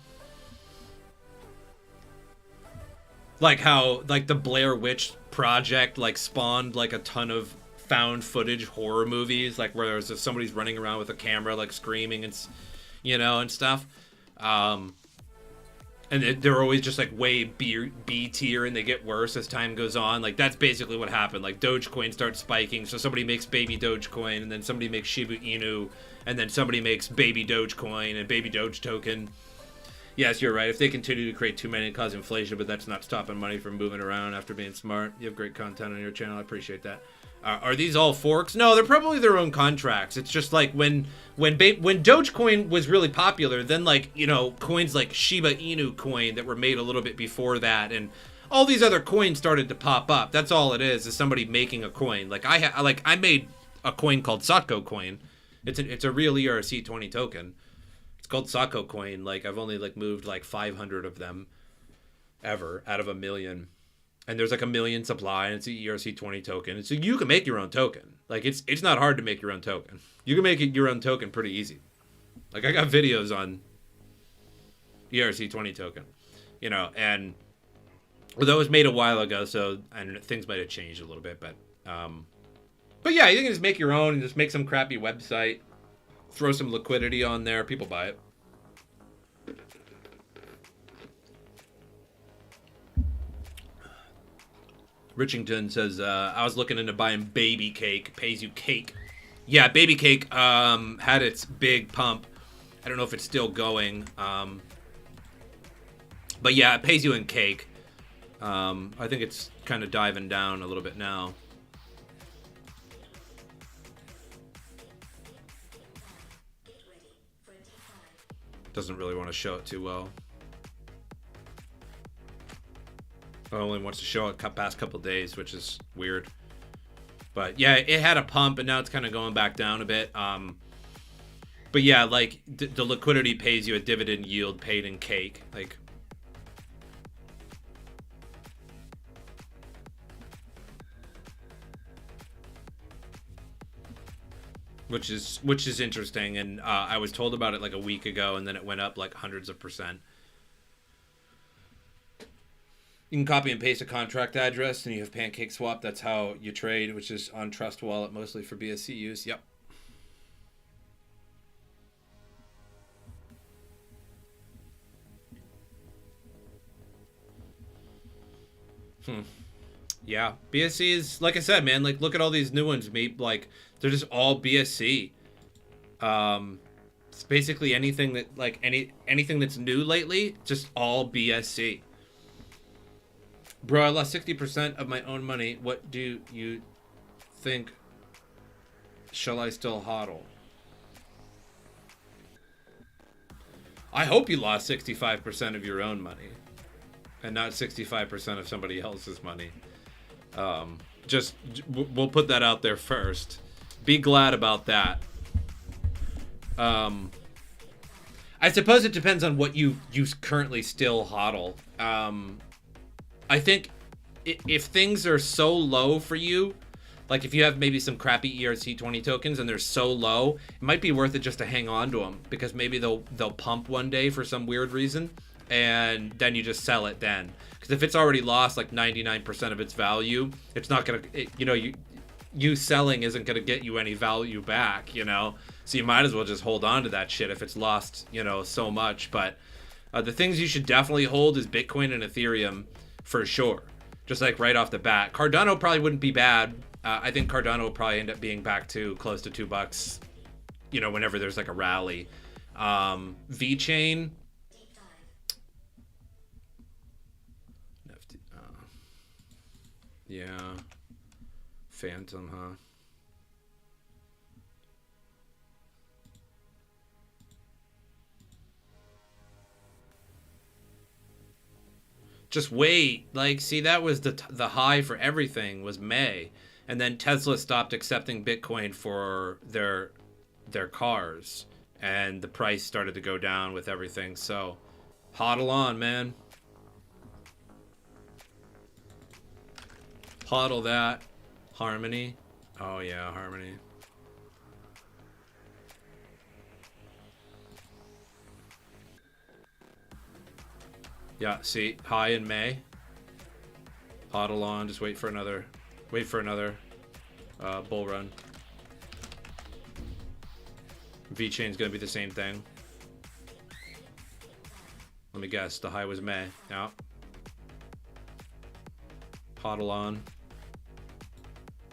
Like how, like, the Blair Witch Project, like, spawned like a ton of found footage horror movies, like, where there's somebody's running around with a camera, like, screaming and, you know, and stuff. And they're always just like way B tier, and they get worse as time goes on. Like, that's basically what happened. Like, Dogecoin starts spiking, so somebody makes baby Dogecoin, and then somebody makes Shiba Inu, and then somebody makes baby Dogecoin and baby Doge token. Yes, you're right. If they continue to create too many and cause inflation, but that's not stopping money from moving around after being smart. You have great content on your channel. I appreciate that. Are these all forks? No, they're probably their own contracts. It's just like when Dogecoin was really popular, then, like, you know, coins like Shiba Inu coin that were made a little bit before that, and all these other coins started to pop up. That's all it is somebody making a coin. Like, I made a coin called Sotko coin. It's a real ERC20 token. It's called Sotko coin. Like, I've only like moved like 500 of them ever out of 1 million. And there's like 1 million supply, and it's an ERC20 token. So you can make your own token. Like, it's not hard to make your own token. You can make your own token pretty easy. Like, I got videos on ERC20 token, you know, and although it was made a while ago, so, and things might have changed a little bit, but yeah, you can just make your own and just make some crappy website, throw some liquidity on there, people buy it. Richington says, I was looking into buying Baby Cake. Pays you cake. Yeah, Baby Cake had its big pump. I don't know if it's still going. But yeah, it pays you in cake. I think it's kind of diving down a little bit now. Doesn't really want to show it too well. It only wants to show it past couple days, which is weird. But yeah, it had a pump, and now it's kind of going back down a bit. But yeah, like, the liquidity pays you a dividend yield paid in cake. Like, which is interesting. And I was told about it like a week ago, and then it went up like hundreds of %. You can copy and paste a contract address, and you have Pancake Swap. That's how you trade, which is on Trust Wallet, mostly for BSC use. Yep. Yeah, BSC is, like I said, man, like, look at all these new ones, mate. Like, they're just all BSC. It's basically anything that, like, anything that's new lately, just all BSC. Bro, I lost 60% of my own money. What do you think? Shall I still hodl? I hope you lost 65% of your own money and not 65% of somebody else's money. We'll put that out there first. Be glad about that. I suppose it depends on what you currently still hodl. I think if things are so low for you, like if you have maybe some crappy ERC20 tokens and they're so low, it might be worth it just to hang on to them, because maybe they'll pump one day for some weird reason, and then you just sell it then. Because if it's already lost like 99% of its value, it's not gonna, you selling isn't gonna get you any value back, you know. So you might as well just hold on to that shit if it's lost, you know, so much. But The things you should definitely hold is Bitcoin and Ethereum for sure. Just like right off the bat. Cardano probably wouldn't be bad. I think Cardano will probably end up being back to close to $2, you know, whenever there's like a rally. VeChain. Yeah. Phantom, huh? Just wait. Like, see, that was the high for everything was May, and then Tesla stopped accepting Bitcoin for their cars, and the price started to go down with everything. So, hodl on, man. Hodl that. Harmony. Oh yeah, Harmony. Yeah, see, high in May. Hodl on, just wait for another bull run. VeChain's gonna be the same thing. Let me guess, the high was May. Yeah. Hodl on.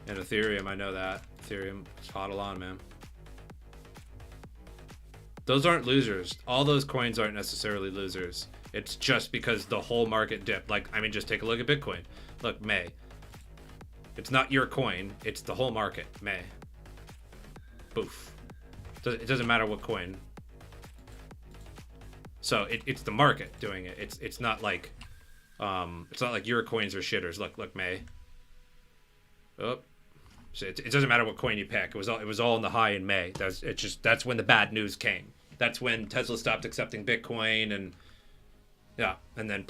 And Ethereum, I know that. Ethereum, just hodl on, man. Those aren't losers. All those coins aren't necessarily losers. It's just because the whole market dipped. Like, I mean, just take a look at Bitcoin. Look, May. It's not your coin. It's the whole market. May. Boof. It doesn't matter what coin. So it's the market doing it. It's not like your coins are shitters. Look, May. Oh. So it doesn't matter what coin you pick. It was all in the high in May. That's when the bad news came. That's when Tesla stopped accepting Bitcoin, and yeah, and then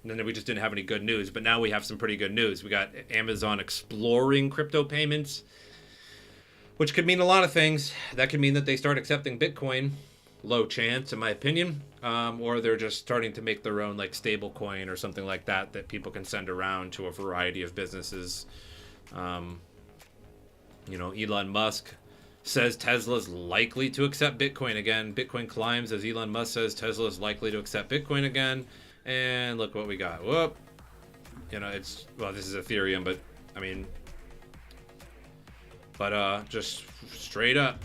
we just didn't have any good news. But now we have some pretty good news. We got Amazon exploring crypto payments, which could mean a lot of things. That could mean that they start accepting Bitcoin. Low chance, in my opinion. Or they're just starting to make their own like stable coin or something like that people can send around to a variety of businesses. You know, Elon Musk says Tesla's likely to accept Bitcoin again. Bitcoin climbs as Elon Musk says Tesla is likely to accept Bitcoin again. And look what we got. Whoop. You know, this is Ethereum, but I mean, just straight up.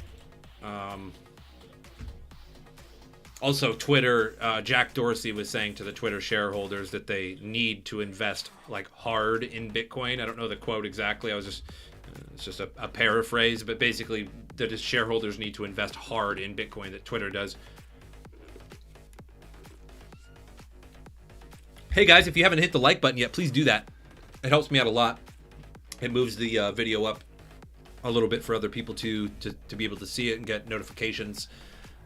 Also, Twitter, Jack Dorsey was saying to the Twitter shareholders that they need to invest like hard in Bitcoin. I don't know the quote exactly. It's just a paraphrase, but basically that his shareholders need to invest hard in Bitcoin, that Twitter does. Hey guys, if you haven't hit the like button yet, please do that. It helps me out a lot. It moves the video up a little bit for other people to be able to see it and get notifications.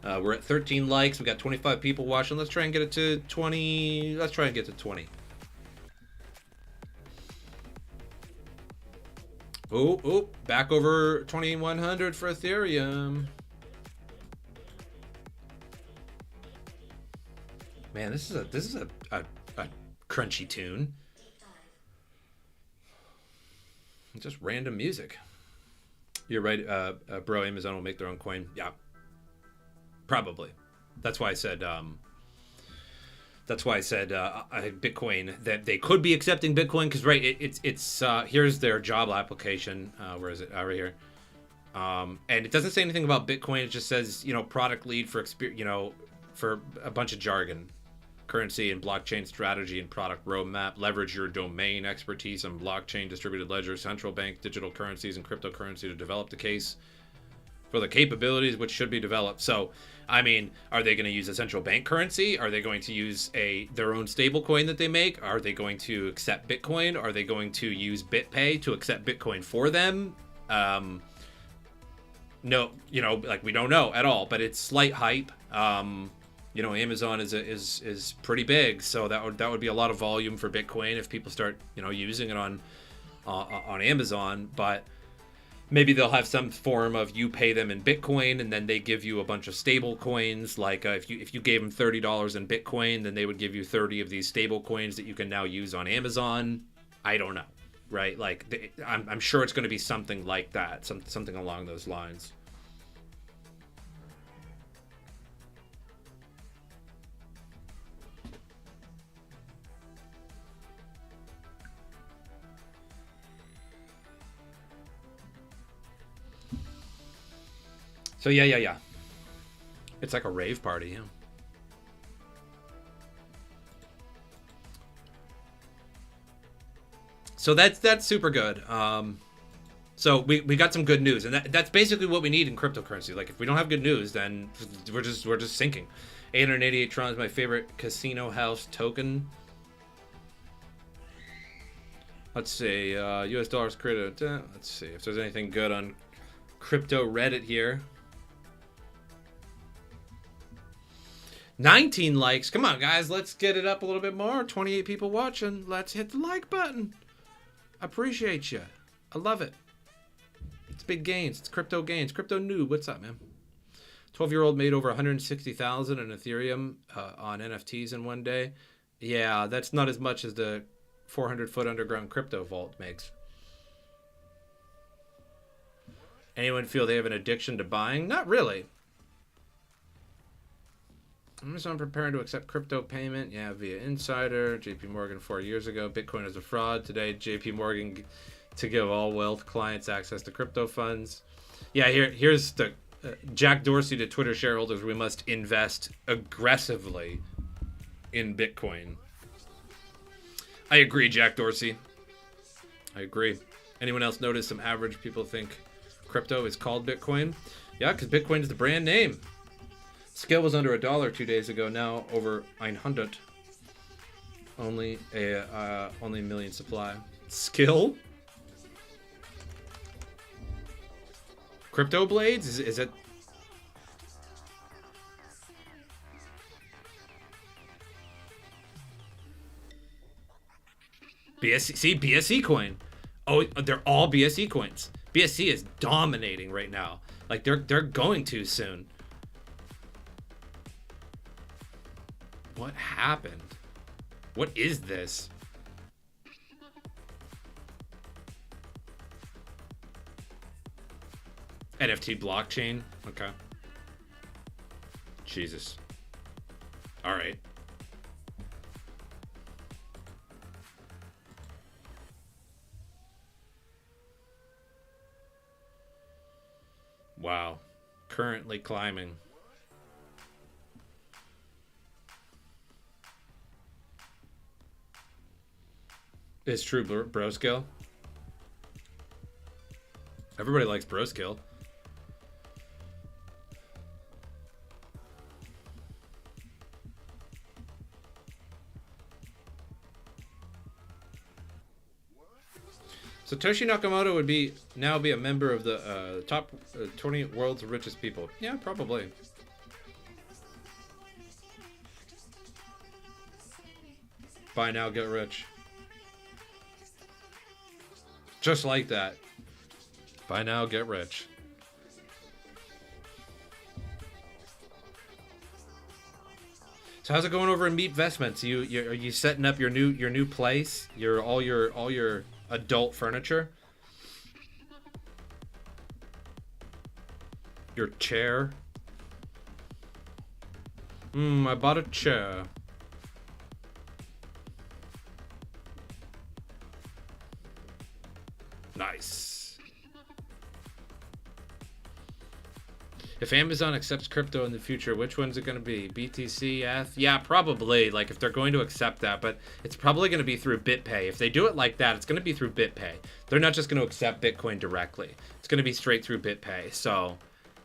We're at 13 likes. We got 25 people watching. Let's try and get it to 20. Let's try and get to 20. Oh, back over 2100 for Ethereum. Man, this is a crunchy tune. Just random music. You're right, bro. Amazon will make their own coin. Yeah, probably. That's why I said. Bitcoin, that they could be accepting Bitcoin, because right, it's here's their job application. Where is it? Right here. And it doesn't say anything about Bitcoin. It just says, you know, product lead for for a bunch of jargon, currency and blockchain strategy and product roadmap. Leverage your domain expertise on blockchain, distributed ledger, central bank, digital currencies, and cryptocurrency to develop the case for the capabilities which should be developed. So, I mean, are they going to use a central bank currency? Are they going to use their own stable coin that they make? Are they going to accept Bitcoin? Are they going to use BitPay to accept Bitcoin for them? No, you know, like, we don't know at all, but it's slight hype. You know, Amazon is pretty big, so that would be a lot of volume for Bitcoin if people start, you know, using it on Amazon. But maybe they'll have some form of you pay them in Bitcoin, and then they give you a bunch of stable coins. Like if you gave them $30 in Bitcoin, then they would give you 30 of these stable coins that you can now use on Amazon. I don't know, right? Like I'm sure it's going to be something like that, something along those lines. So yeah. It's like a rave party, yeah. So that's super good. So we got some good news, and that's basically what we need in cryptocurrency. Like if we don't have good news, then we're just sinking. 888 Tron is my favorite casino house token. Let's see, US dollars created. Let's see if there's anything good on crypto Reddit here. 19 likes. Come on, guys. Let's get it up a little bit more. 28 people watching. Let's hit the like button. Appreciate you. I love it. It's big gains. It's crypto gains. Crypto noob. What's up, man? 12-year-old made over 160,000 in Ethereum on NFTs in one day. Yeah, that's not as much as the 400-foot underground crypto vault makes. Anyone feel they have an addiction to buying? Not really. Amazon preparing to accept crypto payment. Yeah, via Insider. JP Morgan 4 years ago. Bitcoin is a fraud. Today, JP Morgan to give all wealth clients access to crypto funds. Yeah, here's the Jack Dorsey to Twitter shareholders. We must invest aggressively in Bitcoin. I agree, Jack Dorsey. I agree. Anyone else notice some average people think crypto is called Bitcoin? Yeah, because Bitcoin is the brand name. Scale was under $1 2 days ago. Now over 900. Only a million supply. Skill? Crypto blades? Is it? BSC, see, BSC coin. Oh, they're all BSC coins. BSC is dominating right now. Like they're going to soon. What happened? What is this? NFT blockchain? Okay. Jesus. All right. Wow. Currently climbing. It's true, bro skill. Everybody likes bro skill. Satoshi Nakamoto would now be a member of the top 20 world's richest people. Yeah, probably. Buy now, get rich. Just like that. Buy now, get rich. So how's it going over in Meat Vestments? Are you setting up your new place? All your adult furniture? Your chair? I bought a chair. Nice. If Amazon accepts crypto in the future, which one's it going to be? BTC, ETH? Yeah, probably. Like, if they're going to accept that, but it's probably going to be through BitPay. If they do it like that, it's going to be through BitPay. They're not just going to accept Bitcoin directly. It's going to be straight through BitPay. So,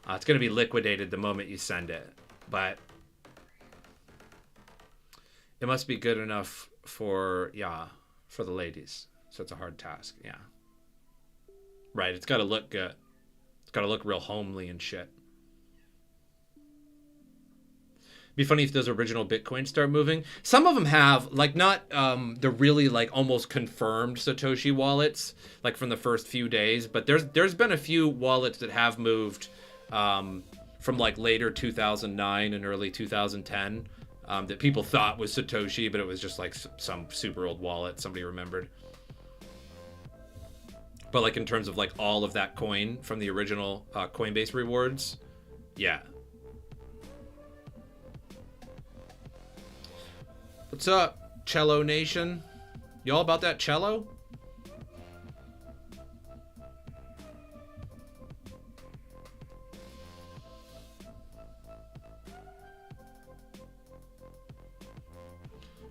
it's going to be liquidated the moment you send it. But it must be good enough for the ladies. So it's a hard task. Yeah. Right, it's got to look good. It's got to look real homely and shit. Be funny if those original Bitcoins start moving. Some of them have, like, not the really, like, almost confirmed Satoshi wallets, like, from the first few days. But there's been a few wallets that have moved from, like, later 2009 and early 2010 that people thought was Satoshi, but it was just, like, some super old wallet somebody remembered. But, like, in terms of, like, all of that coin from the original Coinbase rewards, yeah. What's up, Cello Nation? Y'all about that cello?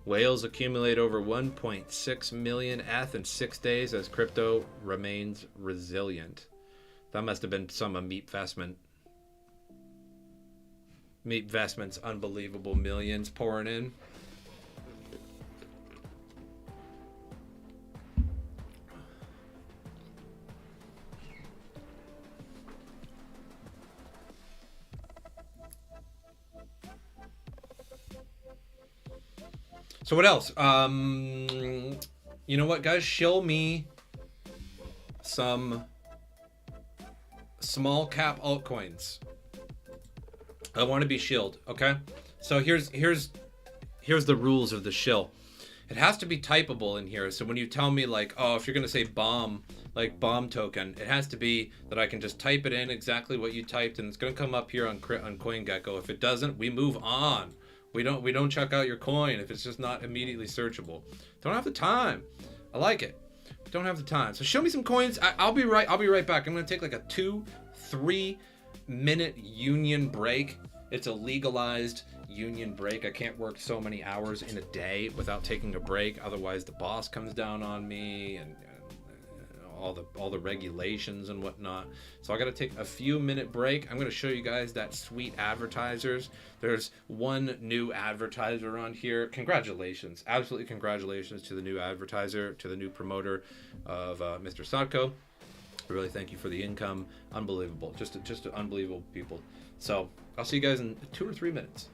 Whales accumulate over 1.6 million ETH in 6 days as crypto remains resilient. That must have been some Meat investment. Meat investments, unbelievable millions pouring in. So what else? You know what, guys? Show me some small cap altcoins. I want to be shilled, okay? So here's the rules of the shill. It has to be typable in here. So when you tell me like, oh, if you're gonna say bomb, like bomb token, it has to be that I can just type it in exactly what you typed, and it's gonna come up here on CoinGecko. If it doesn't, we move on. We don't check out your coin if it's just not immediately searchable. Don't have the time. I like it. Don't have the time. So show me some coins. I'll be right back. I'm gonna take like a 2-3 minute union break. It's a legalized union break. I can't work so many hours in a day without taking a break. Otherwise, the boss comes down on me and all the regulations and whatnot. So I got to take a few minute break. I'm going to show you guys that sweet advertisers. There's one new advertiser on here. Congratulations, absolutely congratulations to the new advertiser, to the new promoter of MrSotko. Really thank you for the income. Unbelievable, just unbelievable people. So I'll see you guys in 2 or 3 minutes.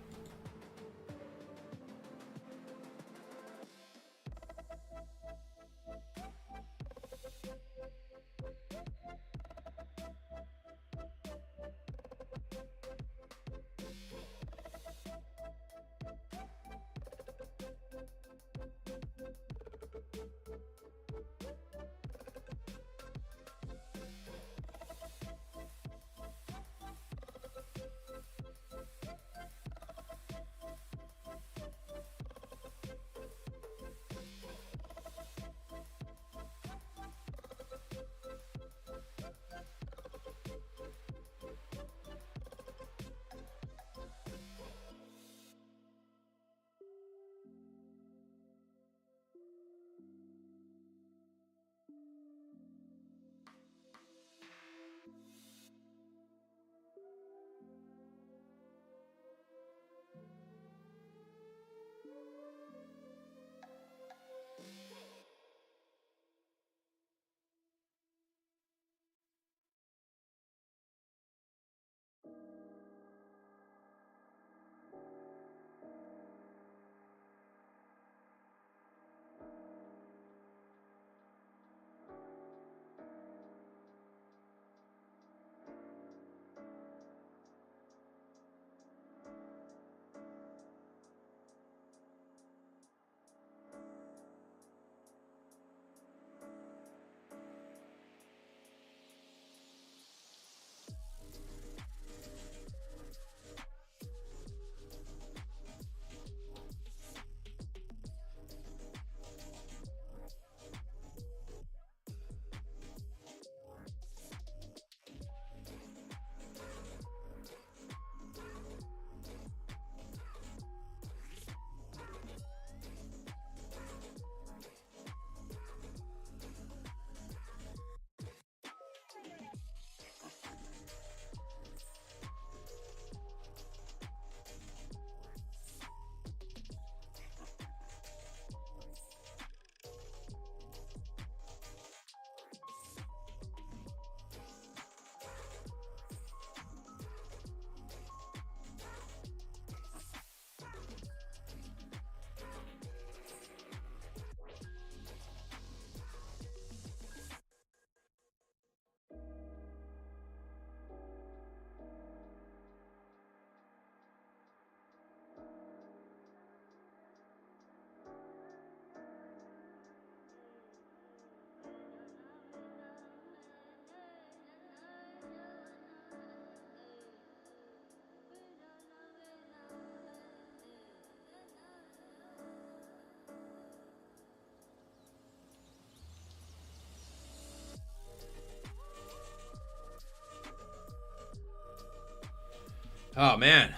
Oh man,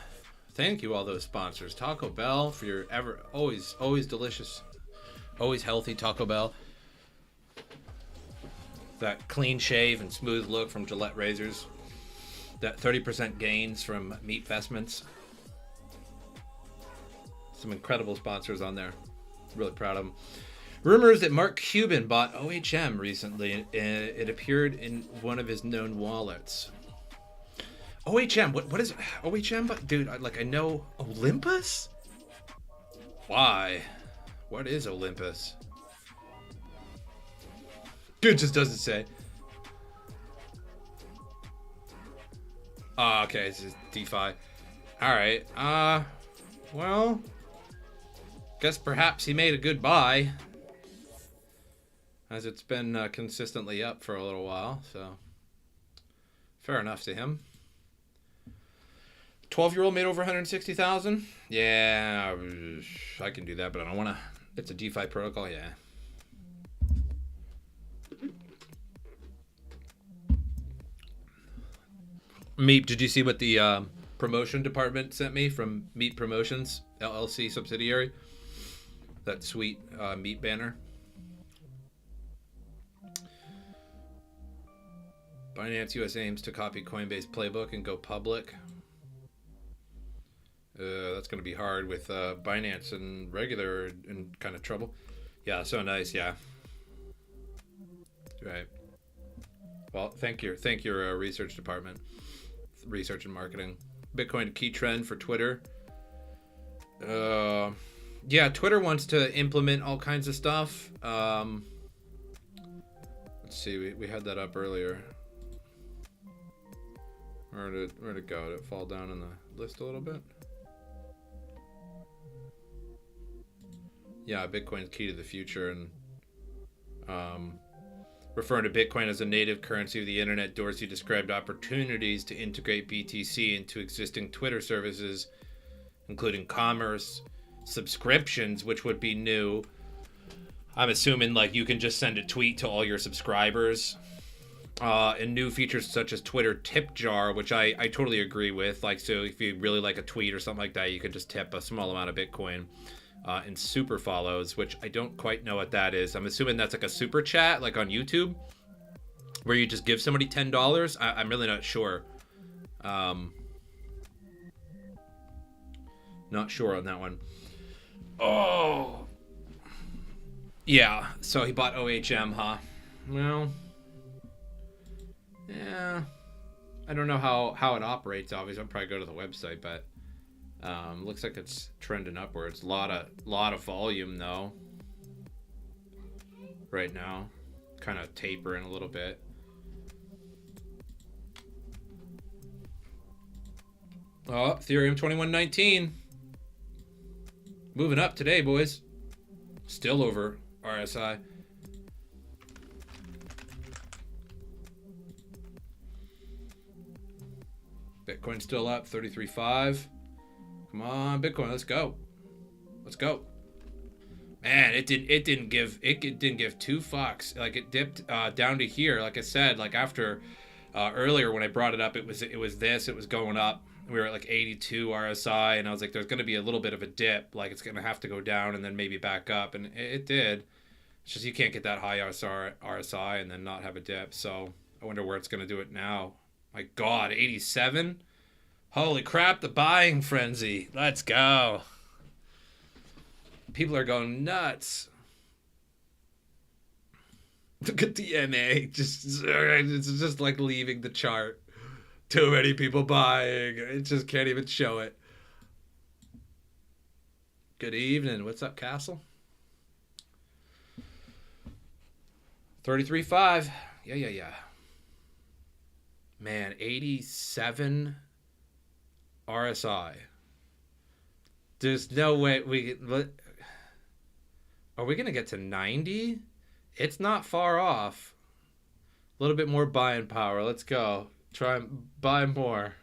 Thank you, all those sponsors. Taco Bell for your always delicious, always healthy Taco Bell. That clean shave and smooth look from Gillette razors. That 30% gains from Meat Vestments. Some incredible sponsors on there. Really proud of them. Rumors that Mark Cuban bought OHM recently. It appeared in one of his known wallets. OHM, what is OHM? But dude, I know Olympus. Why? What is Olympus? Dude just doesn't say. Oh, okay, this is DeFi. All right. Well, guess perhaps he made a good buy, as it's been consistently up for a little while. So, fair enough to him. 12-year-old made over 160,000. Yeah, I can do that, but I don't want to. It's a DeFi protocol. Yeah. Meep, did you see what the promotion department sent me from Meat Promotions LLC subsidiary? That sweet Meat banner. Binance US aims to copy Coinbase playbook and go public. That's going to be hard with Binance and regular and kind of trouble. Yeah, so nice. Yeah. Right. Well, thank your research department. Research and marketing. Bitcoin key trend for Twitter. Yeah, Twitter wants to implement all kinds of stuff. Let's see, we had that up earlier. Where'd it go? Did it fall down in the list a little bit? Yeah, Bitcoin's key to the future, and referring to Bitcoin as a native currency of the internet, Dorsey described opportunities to integrate BTC into existing Twitter services, including commerce, subscriptions, which would be new. I'm assuming like you can just send a tweet to all your subscribers, and new features such as Twitter tip jar, which I totally agree with. Like, so if you really like a tweet or something like that, you can just tip a small amount of Bitcoin. And super follows, which I don't quite know what that is. I'm assuming that's like a super chat, like on YouTube, where you just give somebody $10. I'm really not sure. Not sure on that one. Oh, yeah. So he bought OHM, huh? Well, yeah. I don't know how it operates. Obviously, I'll probably go to the website, but. Looks like it's trending upwards. Lot of volume though. Right now, kind of tapering a little bit. Oh, Ethereum 2119. Moving up today, boys. Still over RSI. Bitcoin still up 33.5. Come on, Bitcoin, let's go. Let's go. Man, it didn't give two fucks. Like it dipped down to here. Like I said, like after earlier when I brought it up, it was going up. We were at like 82 RSI, and I was like, there's going to be a little bit of a dip. Like it's going to have to go down and then maybe back up, and it did. It's just you can't get that high RSI and then not have a dip. So I wonder where it's going to do it now. My God, 87. Holy crap, the buying frenzy. Let's go. People are going nuts. Look at the MA. It's just like leaving the chart. Too many people buying. It just can't even show it. Good evening. What's up, Castle? 33.5. Yeah. Man, 87 RSI. There's no way are we gonna get to 90? It's not far off. A little bit more buying power. Let's go. Try and buy more.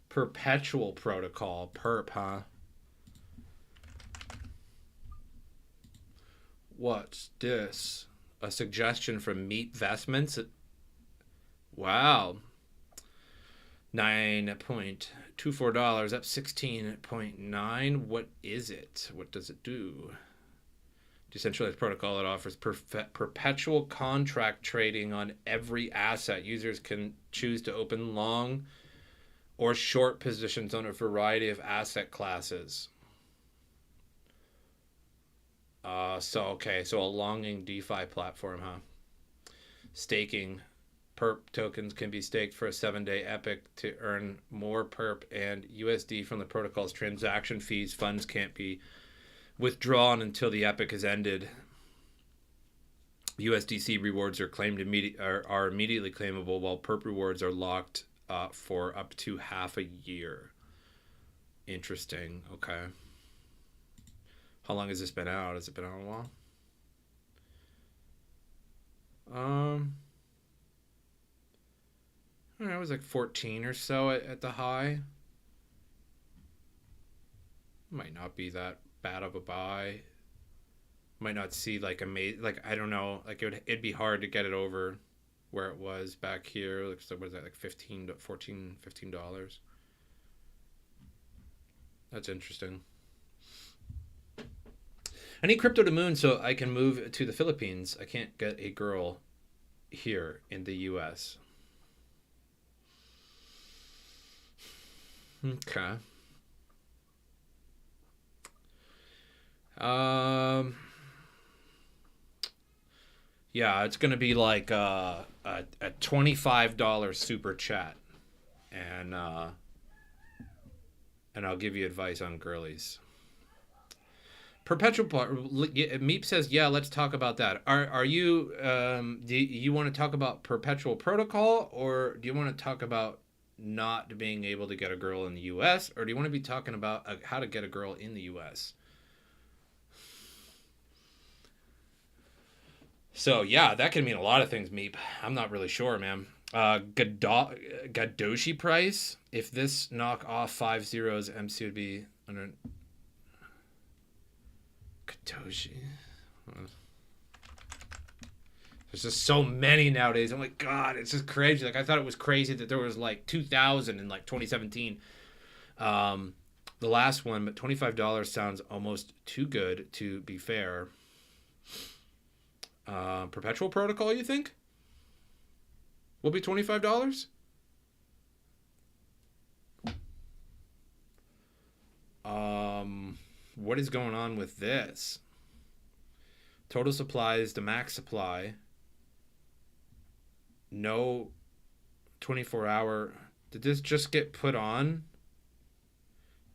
Perpetual protocol. Perp, huh? What's this? A suggestion from Meat Vestments. Wow. $9.24, up 16.9. What is it? What does it do? Decentralized protocol that offers perpetual contract trading on every asset. Users can choose to open long or short positions on a variety of asset classes. So a longing DeFi platform, huh? Staking. Perp tokens can be staked for a 7-day epoch to earn more perp and USD from the protocol's transaction fees. Funds can't be withdrawn until the epoch is ended. USDC rewards are are immediately claimable, while perp rewards are locked for up to half a year. Interesting. Okay. How long has this been out? Has it been out a while? It was like 14 or so at the high. Might not be that bad of a buy. Might not see like I don't know, like it'd be hard to get it over where it was back here. Like, so what is that, like $15. That's interesting. I need crypto to moon so I can move to the Philippines. I can't get a girl here in the US. Okay. Yeah, it's gonna be like a $25 super chat, and I'll give you advice on girlies. Perpetual Meep says, yeah, let's talk about that. Are you do you want to talk about perpetual protocol, or do you want to talk about not being able to get a girl in the US, or do you want to be talking about how to get a girl in the US? So yeah, that can mean a lot of things, Meep. I'm not really sure, man. Gadoshi price. If this knock off 5 zeros, MC would be under Gadoshi. There's just so many nowadays. I'm like, God, it's just crazy. Like, I thought it was crazy that there was like 2,000 in like 2017. The last one, but $25 sounds almost too good to be fair. Perpetual protocol, you think? Will be $25? What is going on with this? Total supply is the max supply. No 24-hour. Did this just get put on?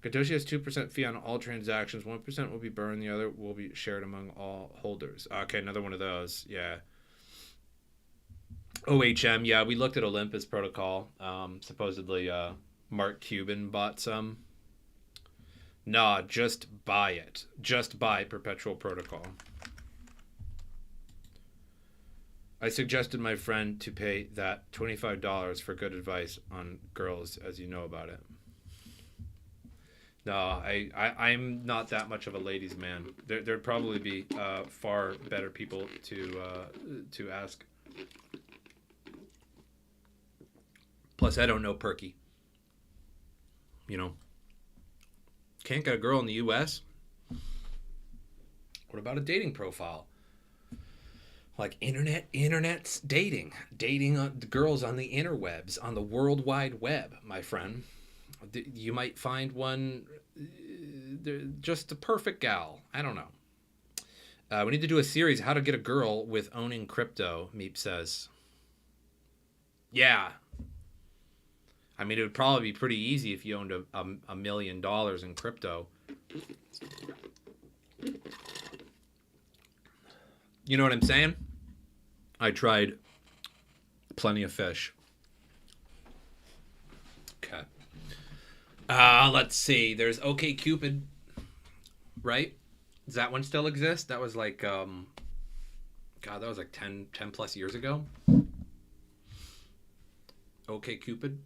Gadoshi has 2% fee on all transactions. 1% will be burned. The other will be shared among all holders. Okay, another one of those. Yeah. OHM. Yeah, we looked at Olympus protocol. Supposedly, Mark Cuban bought some. Nah, just buy it. Just buy perpetual protocol. I suggested my friend to pay that $25 for good advice on girls, as you know about it. No, I'm not that much of a ladies' man. There'd probably be far better people to ask. Plus, I don't know Perky. You know, can't get a girl in the U.S. What about a dating profile? Like internet's dating the girls on the interwebs, on the World Wide Web, my friend. You might find one, just the perfect gal. I don't know. We need to do a series, how to get a girl with owning crypto, Meep says. Yeah. I mean, it would probably be pretty easy if you owned $1 million in crypto. You know what I'm saying? I tried plenty of fish. Okay. Let's see. There's OkCupid, right? Does that one still exist? That was like, God, that was like 10 plus years ago. OkCupid.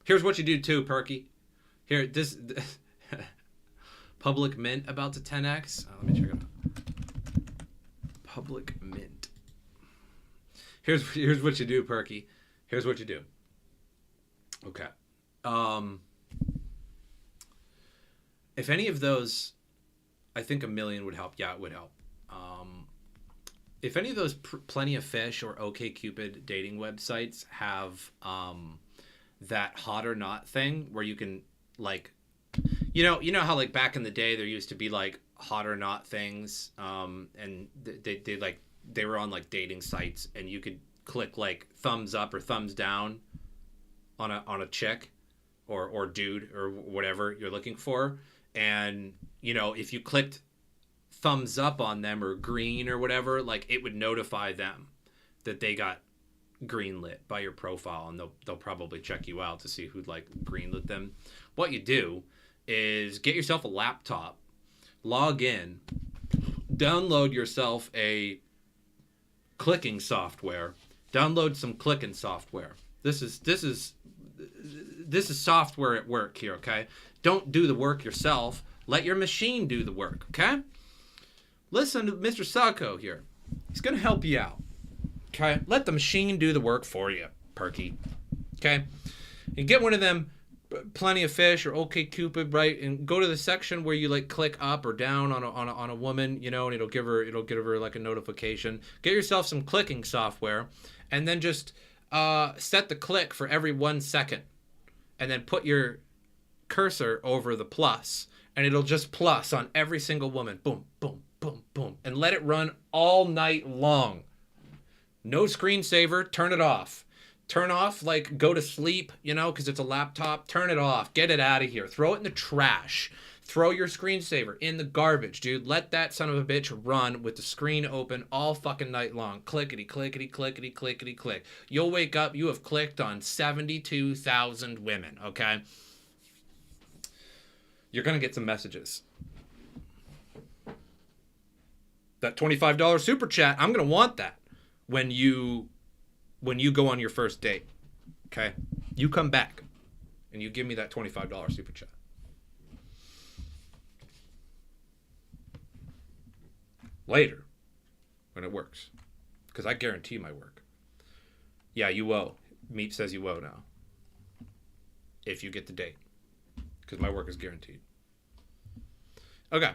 Here's what you do too, Perky. Here, this Public Mint about to 10x. Let me check it out. Public Mint. Here's what you do, Perky. Here's what you do. Okay. If any of those, I think 1 million would help. Yeah, it would help. If any of those Plenty of Fish or OkCupid dating websites have that hot or not thing where you can like, you know how like back in the day there used to be like hot or not things, and they were on like dating sites and you could click like thumbs up or thumbs down on a chick or dude or whatever you're looking for, and if you clicked thumbs up on them or green or whatever, like it would notify them that they got greenlit by your profile, and they'll probably check you out to see who'd like greenlit them. What you do is get yourself a laptop, log in, download yourself a clicking software, download some clicking software. This is software at work here, okay? Don't do the work yourself. Let your machine do the work, okay? Listen to MrSotko here. He's going to help you out, okay? Let the machine do the work for you, Perky, okay? And get one of them Plenty of Fish or OkCupid, right? And go to the section where you like click up or down on a woman, and it'll give her like a notification. Get yourself some clicking software, and then just set the click for every 1 second, and then put your cursor over the plus, and it'll just plus on every single woman. Boom, boom, boom, boom, and let it run all night long. No screensaver. Turn it off. Turn off, like, go to sleep, because it's a laptop. Turn it off. Get it out of here. Throw it in the trash. Throw your screensaver in the garbage, dude. Let that son of a bitch run with the screen open all fucking night long. Clickety, clickety, clickety, clickety, click. You'll wake up, you have clicked on 72,000 women, okay? You're going to get some messages. That $25 super chat, I'm going to want that when you go on your first date, okay? You come back and you give me that $25 super chat. Later, when it works. Because I guarantee my work. Yeah, you owe. Meep says you owe now. If you get the date. Because my work is guaranteed. Okay.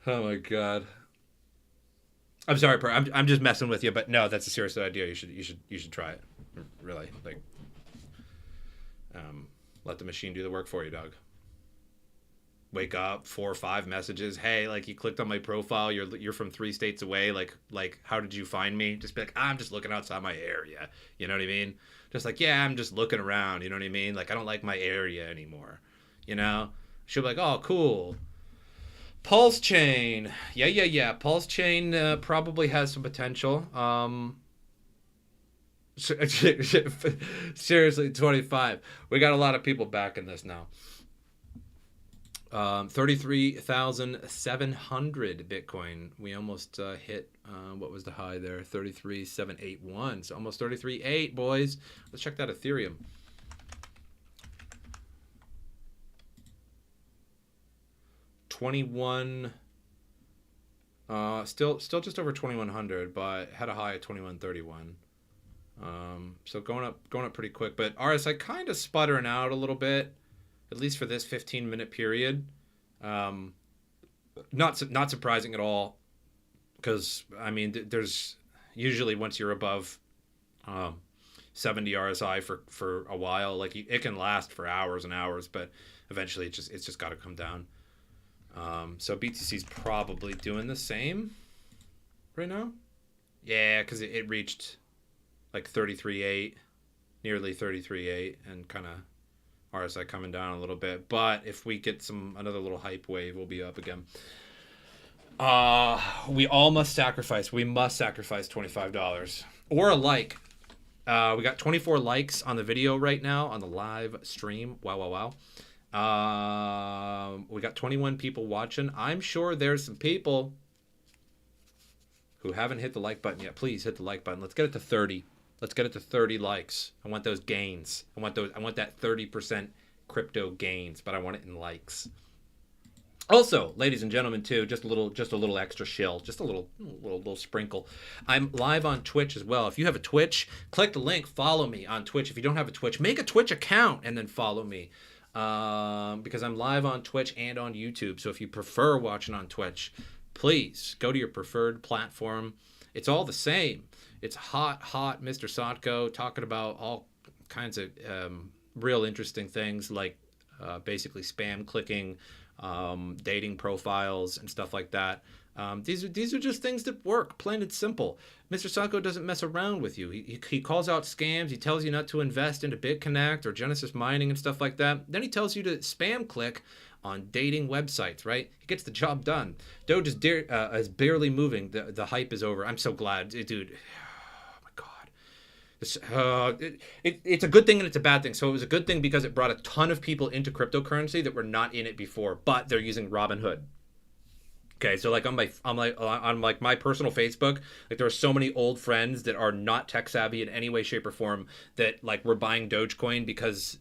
Oh my God. I'm sorry, Per. I'm just messing with you, but no, that's a serious idea. You should try it. Really, like, let the machine do the work for you, dog. Wake up, 4 or 5 messages. Hey, like, you clicked on my profile. You're from 3 states away. Like, how did you find me? Just be like, I'm just looking outside my area. You know what I mean? Just like, yeah, I'm just looking around. You know what I mean? Like, I don't like my area anymore. She'll be like, oh, cool. Pulse chain. Yeah. Pulse chain probably has some potential. Seriously, 25. We got a lot of people backing this now. 33,700 Bitcoin. We almost hit, what was the high there? 33,781. So almost 33.8, boys. Let's check that Ethereum. $21, still just over 2,100, but had a high of 2,131. So going up pretty quick. But RSI kind of sputtering out a little bit, at least for this 15-minute period. Not surprising at all, because I mean, there's usually, once you're above 70 RSI for a while, like, it can last for hours and hours, but eventually it's just got to come down. So BTC's probably doing the same right now. Yeah, because it reached like 33.8, nearly 33.8, and kind of RSI coming down a little bit. But if we get another little hype wave, we'll be up again. We must sacrifice $25 or a like. We got 24 likes on the video right now on the live stream. Wow. We got 21 people watching. I'm sure there's some people who haven't hit the like button yet. Please hit the like button. Let's get it to 30. Let's get it to 30 likes. I want those gains. I want that 30% crypto gains, but I want it in likes. Also, ladies and gentlemen, too, just a little extra shill, just a little sprinkle. I'm live on Twitch as well. If you have a Twitch, click the link, follow me on Twitch. If you don't have a Twitch, make a Twitch account and then follow me, because I'm live on Twitch and on YouTube. So if you prefer watching on Twitch, please go to your preferred platform. It's all the same. It's hot MrSotko talking about all kinds of real interesting things, like basically spam clicking, dating profiles and stuff like that. These are just things that work, plain and simple. MrSotko doesn't mess around with you. He calls out scams. He tells you not to invest into BitConnect or Genesis Mining and stuff like that. Then he tells you to spam click on dating websites, right? He gets the job done. Doge is barely moving. The hype is over. I'm so glad, dude. It's a good thing and it's a bad thing. So it was a good thing because it brought a ton of people into cryptocurrency that were not in it before, but they're using Robinhood. Okay, so like on my personal Facebook, like there are so many old friends that are not tech savvy in any way, shape, or form that like were buying Dogecoin because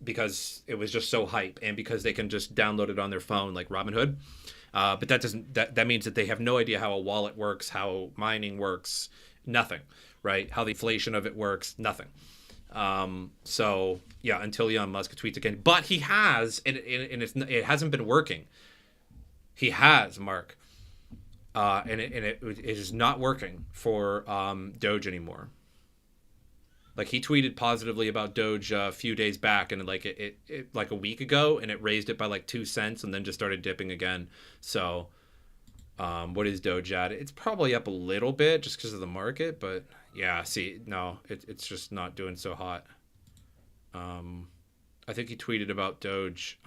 it was just so hype and because they can just download it on their phone, like Robinhood. But that means that they have no idea how a wallet works, how mining works, nothing. Right? How the inflation of it works, nothing. So yeah, until Elon Musk tweets again, but he has, and it hasn't been working. He has, Mark, and it is not working for Doge anymore. Like he tweeted positively about Doge a few days back, and like it like a week ago, and it raised it by like 2 cents, and then just started dipping again. So what is Doge at? It's probably up a little bit just because of the market, but yeah, see, no, it's just not doing so hot. I think he tweeted about Doge,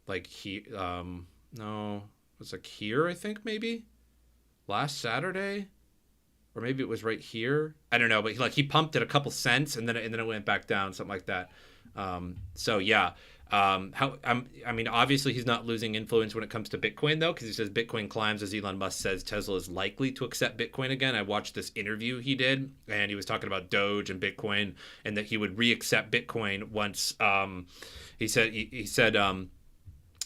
like no, it was like here, I think maybe last Saturday, or maybe it was right here. I don't know, but he pumped it a couple cents and then it went back down, something like that. So yeah. I mean, obviously he's not losing influence when it comes to Bitcoin though, because he says Bitcoin climbs as Elon Musk says Tesla is likely to accept Bitcoin again. I watched this interview he did, and he was talking about Doge and Bitcoin, and that he would reaccept Bitcoin once. He said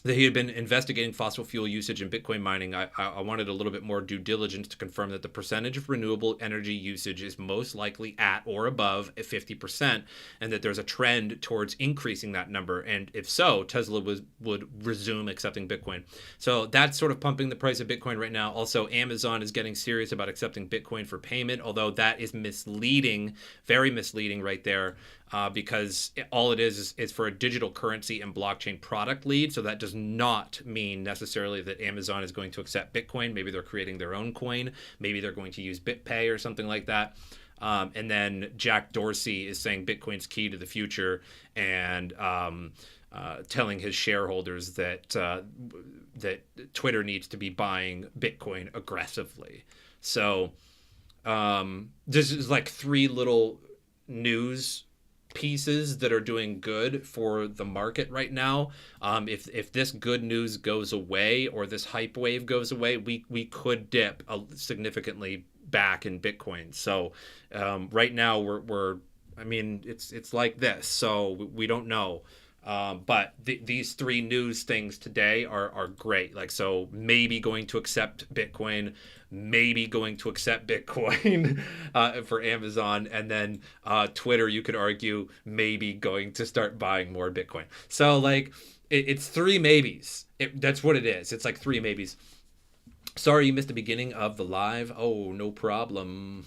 that he had been investigating fossil fuel usage in Bitcoin mining. I wanted a little bit more due diligence to confirm that the percentage of renewable energy usage is most likely at or above 50%, and that there's a trend towards increasing that number. And if so, Tesla would resume accepting Bitcoin. So that's sort of pumping the price of Bitcoin right now. Also, Amazon is getting serious about accepting Bitcoin for payment, although that is misleading, very misleading right there. Because all it is for a digital currency and blockchain product lead. So that does not mean necessarily that Amazon is going to accept Bitcoin. Maybe they're creating their own coin. Maybe they're going to use BitPay or something like that. And then Jack Dorsey is saying Bitcoin's key to the future, and telling his shareholders that that Twitter needs to be buying Bitcoin aggressively. So this is like 3 little news pieces that are doing good for the market right now. If this good news goes away, or this hype wave goes away, we could dip significantly back in Bitcoin. So right now we're I mean, it's like this, so we don't know. But these 3 news things today are great. Like, so maybe going to accept Bitcoin, maybe going to accept Bitcoin for Amazon, and then Twitter, you could argue, maybe going to start buying more Bitcoin. So like it's 3 maybes. That's what it is. It's like 3 maybes. Sorry you missed the beginning of the live. Oh, no problem.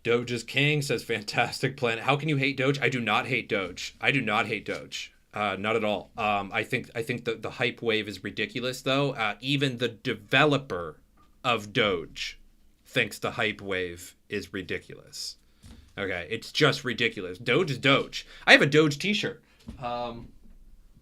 Doge is king, says Fantastic Planet. How can you hate Doge? I do not hate Doge. I do not hate Doge. Not at all. I think the hype wave is ridiculous, though. Even the developer of Doge thinks the hype wave is ridiculous. Okay, it's just ridiculous. Doge is Doge. I have a Doge T-shirt.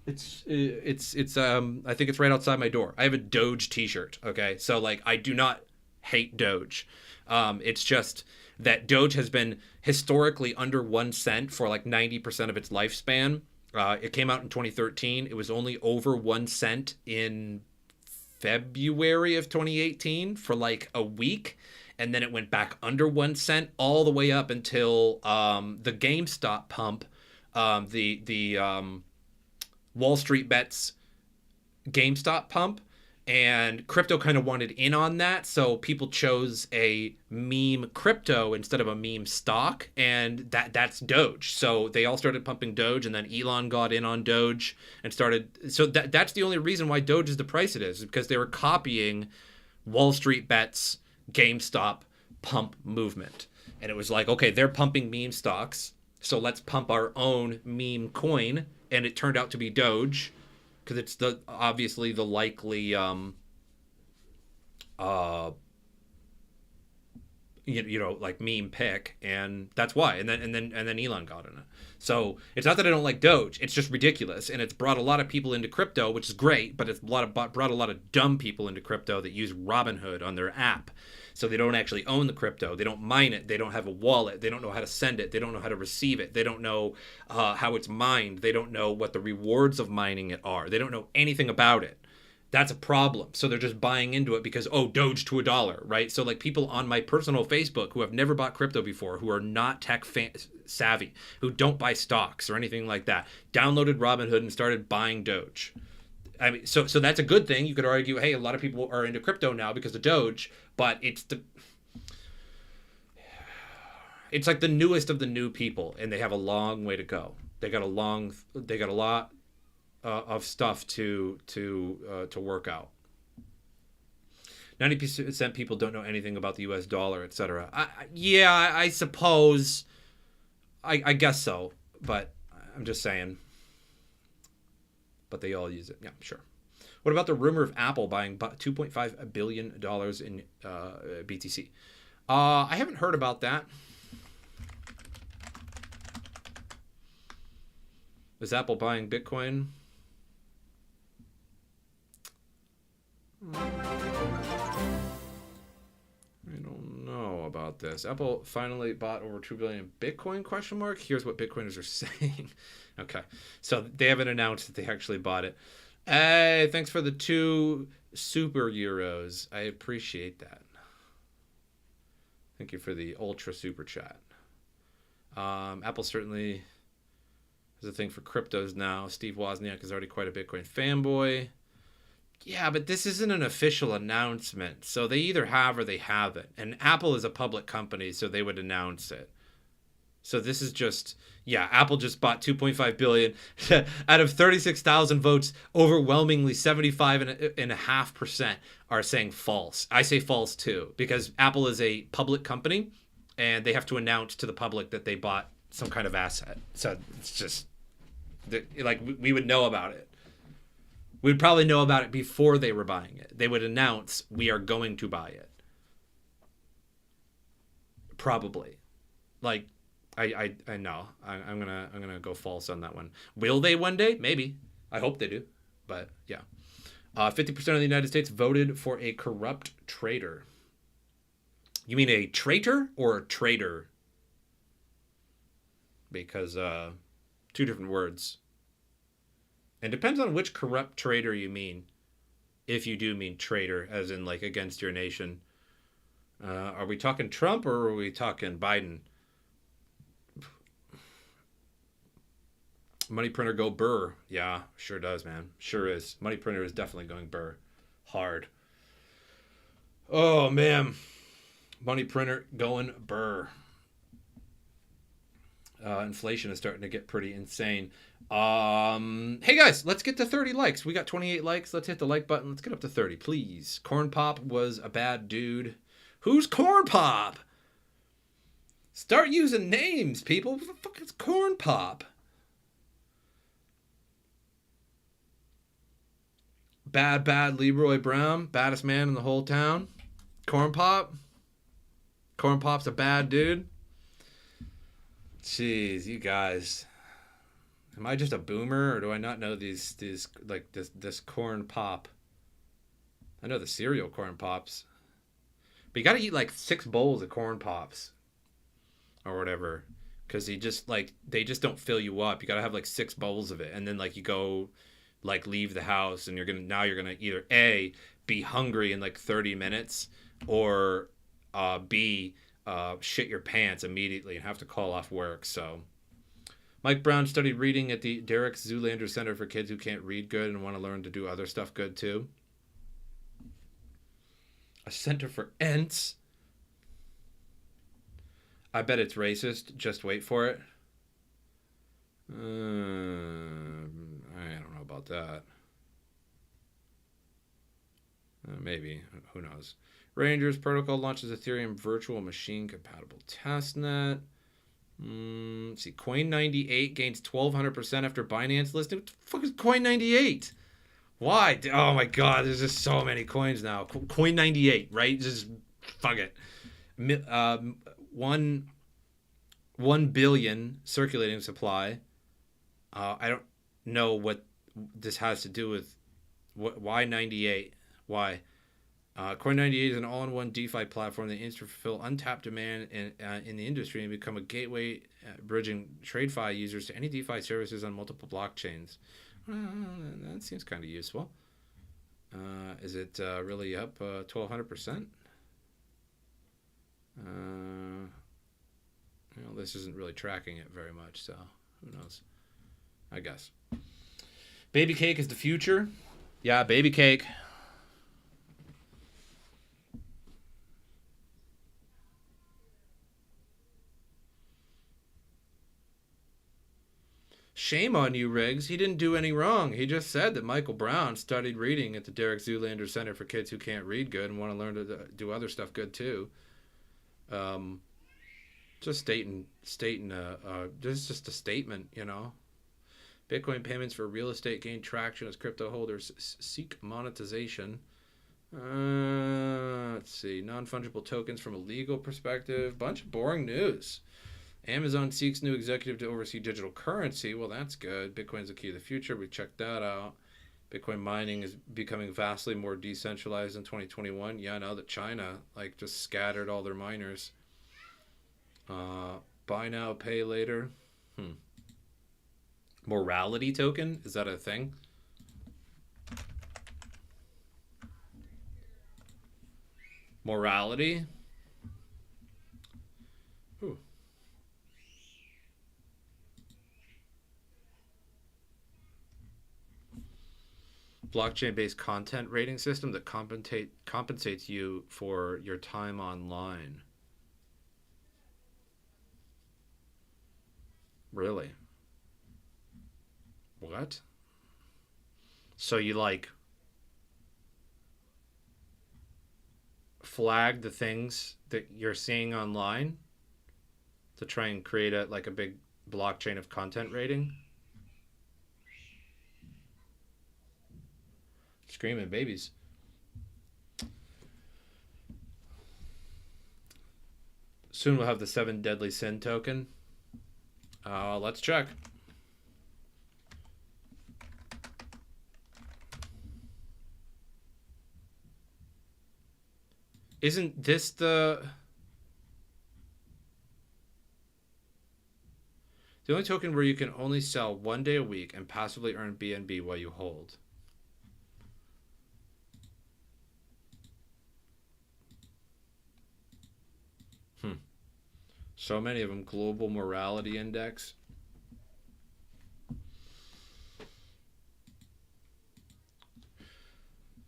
It's I think it's right outside my door. I have a Doge T-shirt. Okay, so like I do not hate Doge. It's just that Doge has been historically under 1 cent for like 90% of its lifespan. It came out in 2013. It was only over 1 cent in February of 2018 for like a week. And then it went back under 1 cent all the way up until the GameStop pump The Wall Street Bets GameStop pump, and crypto kind of wanted in on that, so people chose a meme crypto instead of a meme stock, and that's Doge. So they all started pumping Doge, and then Elon got in on Doge and started. So that's the only reason why Doge is the price it is, because they were copying Wall Street Bets GameStop pump movement, and it was like, okay, they're pumping meme stocks, so let's pump our own meme coin, and it turned out to be Doge, because it's obviously the likely like meme pick, and that's why. And then Elon got in it. So it's not that I don't like Doge, it's just ridiculous, and it's brought a lot of people into crypto, which is great, but it's brought a lot of dumb people into crypto that use Robinhood on their app. So they don't actually own the crypto. They don't mine it. They don't have a wallet. They don't know how to send it. They don't know how to receive it. They don't know how it's mined. They don't know what the rewards of mining it are. They don't know anything about it. That's a problem. So they're just buying into it because, oh, Doge to $1, right? So like people on my personal Facebook who have never bought crypto before, who are not tech savvy, who don't buy stocks or anything like that, downloaded Robinhood and started buying Doge. I mean, so that's a good thing. You could argue, hey, a lot of people are into crypto now because of Doge, but it's like the newest of the new people, and they have a long way to go. They got a lot of stuff to work out. 90% people don't know anything about the U.S. dollar, etc. I suppose. I guess so, but I'm just saying. But they all use it. Yeah, sure. What about the rumor of Apple buying $2.5 billion in BTC? I haven't heard about that. Is Apple buying Bitcoin? I don't know about this. Apple finally bought over 2 billion Bitcoin, question mark? Here's what Bitcoiners are saying. Okay. So they haven't announced that they actually bought it. Hey, thanks for the 2 super euros. I appreciate that. Thank you for the ultra super chat. Apple certainly is a thing for cryptos now. Steve Wozniak is already quite a Bitcoin fanboy. Yeah, but this isn't an official announcement. So they either have or they haven't. And Apple is a public company, so they would announce it. So this is just, yeah, Apple just bought 2.5 billion. Out of 36,000 votes, overwhelmingly 75.5% are saying false. I say false too, because Apple is a public company and they have to announce to the public that they bought some kind of asset. So it's just, like, we would know about it. We'd probably know about it before they were buying it. They would announce, we are going to buy it. Probably. Like, I know. I'm gonna go false on that one. Will they one day? Maybe. I hope they do. But yeah. 50% of the United States voted for a corrupt traitor. You mean a traitor or a traitor? Because 2 different words. And depends on which corrupt traitor you mean. If you do mean traitor, as in like against your nation. Are we talking Trump or are we talking Biden? Money printer go burr. Yeah, sure does, man. Sure is. Money printer is definitely going burr. Hard. Oh, man. Money printer going burr. Inflation is starting to get pretty insane. Hey guys, let's get to 30 likes. We got 28 likes. Let's hit the like button. Let's get up to 30, please. Corn Pop was a bad dude. Who's Corn Pop? Start using names, people. What the fuck is Corn Pop? Bad Leroy Brown. Baddest man in the whole town. Corn Pop. Corn Pop's a bad dude. Jeez, you guys. Am I just a boomer, or do I not know these like this Corn Pop? I know the cereal Corn Pops. But you got to eat like 6 bowls of Corn Pops or whatever, cuz they just don't fill you up. You got to have like 6 bowls of it, and then like you go like leave the house and you're going to either A, be hungry in like 30 minutes, or B, shit your pants immediately and have to call off work. So Mike Brown studied reading at the Derek Zoolander Center for kids who can't read good and want to learn to do other stuff good too. A center for Ents. I bet it's racist. Just wait for it. I don't know about that. Maybe. Who knows? Rangers protocol launches Ethereum virtual machine compatible testnet. Let's see. Coin98 gains 1,200% after Binance listing. What the fuck is Coin98? Why? Oh my god, there's just so many coins now. Coin98, right? Just fuck it. 1 billion circulating supply. I don't know what this has to do with why 98. Why? Coin98 is an all-in-one DeFi platform that aims to fulfill untapped demand in the industry and become a gateway bridging TradeFi users to any DeFi services on multiple blockchains. That seems kind of useful. Is it really up 1,200%? This isn't really tracking it very much, so who knows? I guess. Baby cake is the future. Yeah, baby cake. Shame on you, Riggs. He didn't do any wrong. He just said that Michael Brown studied reading at the Derek Zoolander Center for kids who can't read good and want to learn to do other stuff good too. Just stating. This is just a statement, you know. Bitcoin payments for real estate gain traction as crypto holders seek monetization. Let's see. Non-fungible tokens from a legal perspective. Bunch of boring news. Amazon seeks new executive to oversee digital currency. Well, that's good. Bitcoin's the key to the future. We checked that out. Bitcoin mining is becoming vastly more decentralized in 2021. Yeah, now that China just scattered all their miners. Buy now, pay later. Morality token? Is that a thing? Morality? Ooh. Blockchain-based content rating system that compensates you for your time online. Really? What? So you flag the things that you're seeing online to try and create a big blockchain of content rating? Screaming babies. Soon we'll have the 7 Deadly Sin token. Let's check. Isn't this the only token where you can only sell 1 day a week and passively earn BNB while you hold? So many of them. Global Morality Index.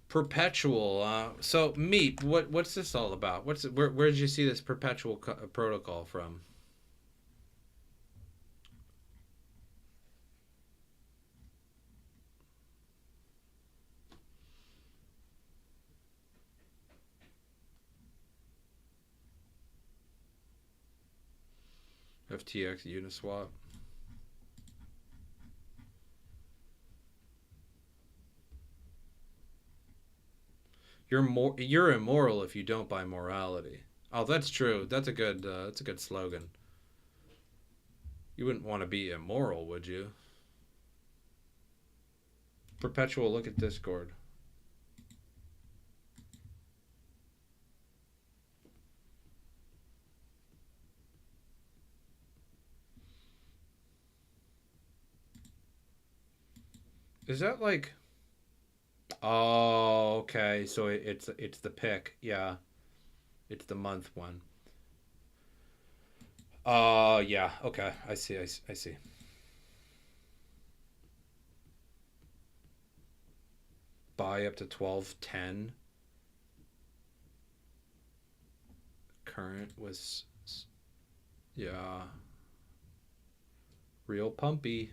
Perpetual. So Meep, what's this all about? Where did you see this perpetual protocol from? FTX Uniswap. You're immoral if you don't buy morality. Oh, that's true. That's a good slogan. You wouldn't want to be immoral, would you? Perpetual, look at Discord. Is that Oh, okay. So it's the pick. Yeah. It's the month one. Yeah. Okay. I see. buy up to 12.10. Current was, yeah, real pumpy.